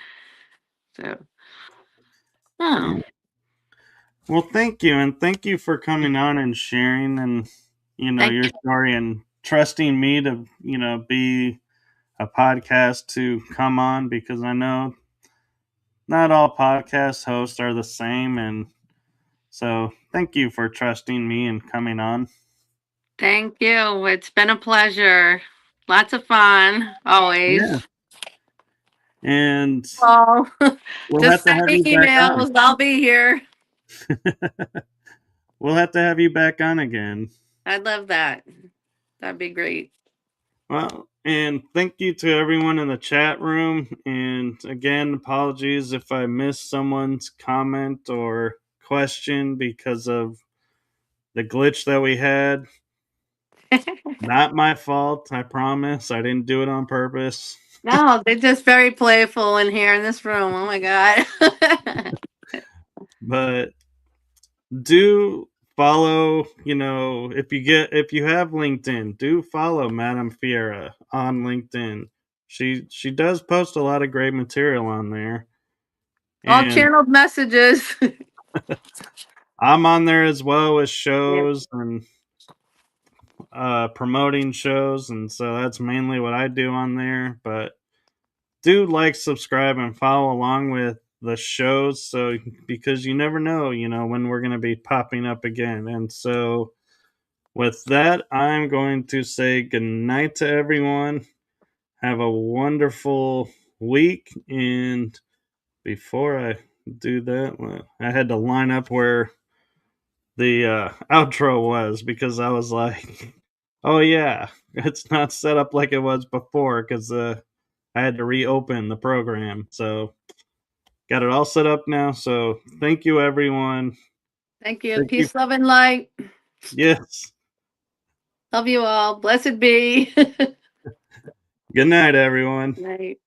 So, Yeah. oh, Well, thank you, and thank you for coming on and sharing, and thank your you. story and trusting me to be a podcast to come on because I know not all podcast hosts are the same, and so thank you for trusting me and coming on. Thank you. It's been a pleasure. Lots of fun, Yeah, always. and Oh, we'll just have to send have me you back on. emails. I'll be here. We'll have to have you back on again. I'd love that. That'd be great. Well, and thank you to everyone in the chat room. And again, apologies if I missed someone's comment or question because of the glitch that we had. Not my fault, I promise. I didn't do it on purpose. No, they're just very playful in here in this room. Oh my God. But do follow, if you have LinkedIn, do follow Madam Fiera on LinkedIn. She does post a lot of great material on there. All And channeled messages. I'm on there as well with Yep. shows and promoting shows, and so that's mainly what I do on there. But do like, subscribe, and follow along with the shows, so because you never know, when we're going to be popping up again. And so, with that, I'm going to say goodnight to everyone. Have a wonderful week, and before I do that, well, I had to line up where the outro was because I was like, oh yeah, it's not set up like it was before because I had to reopen the program. So got it all set up now. So thank you, everyone. Thank you. Thank you. Peace, love, and light. Yes. Love you all. Blessed be. Good night, everyone. Night.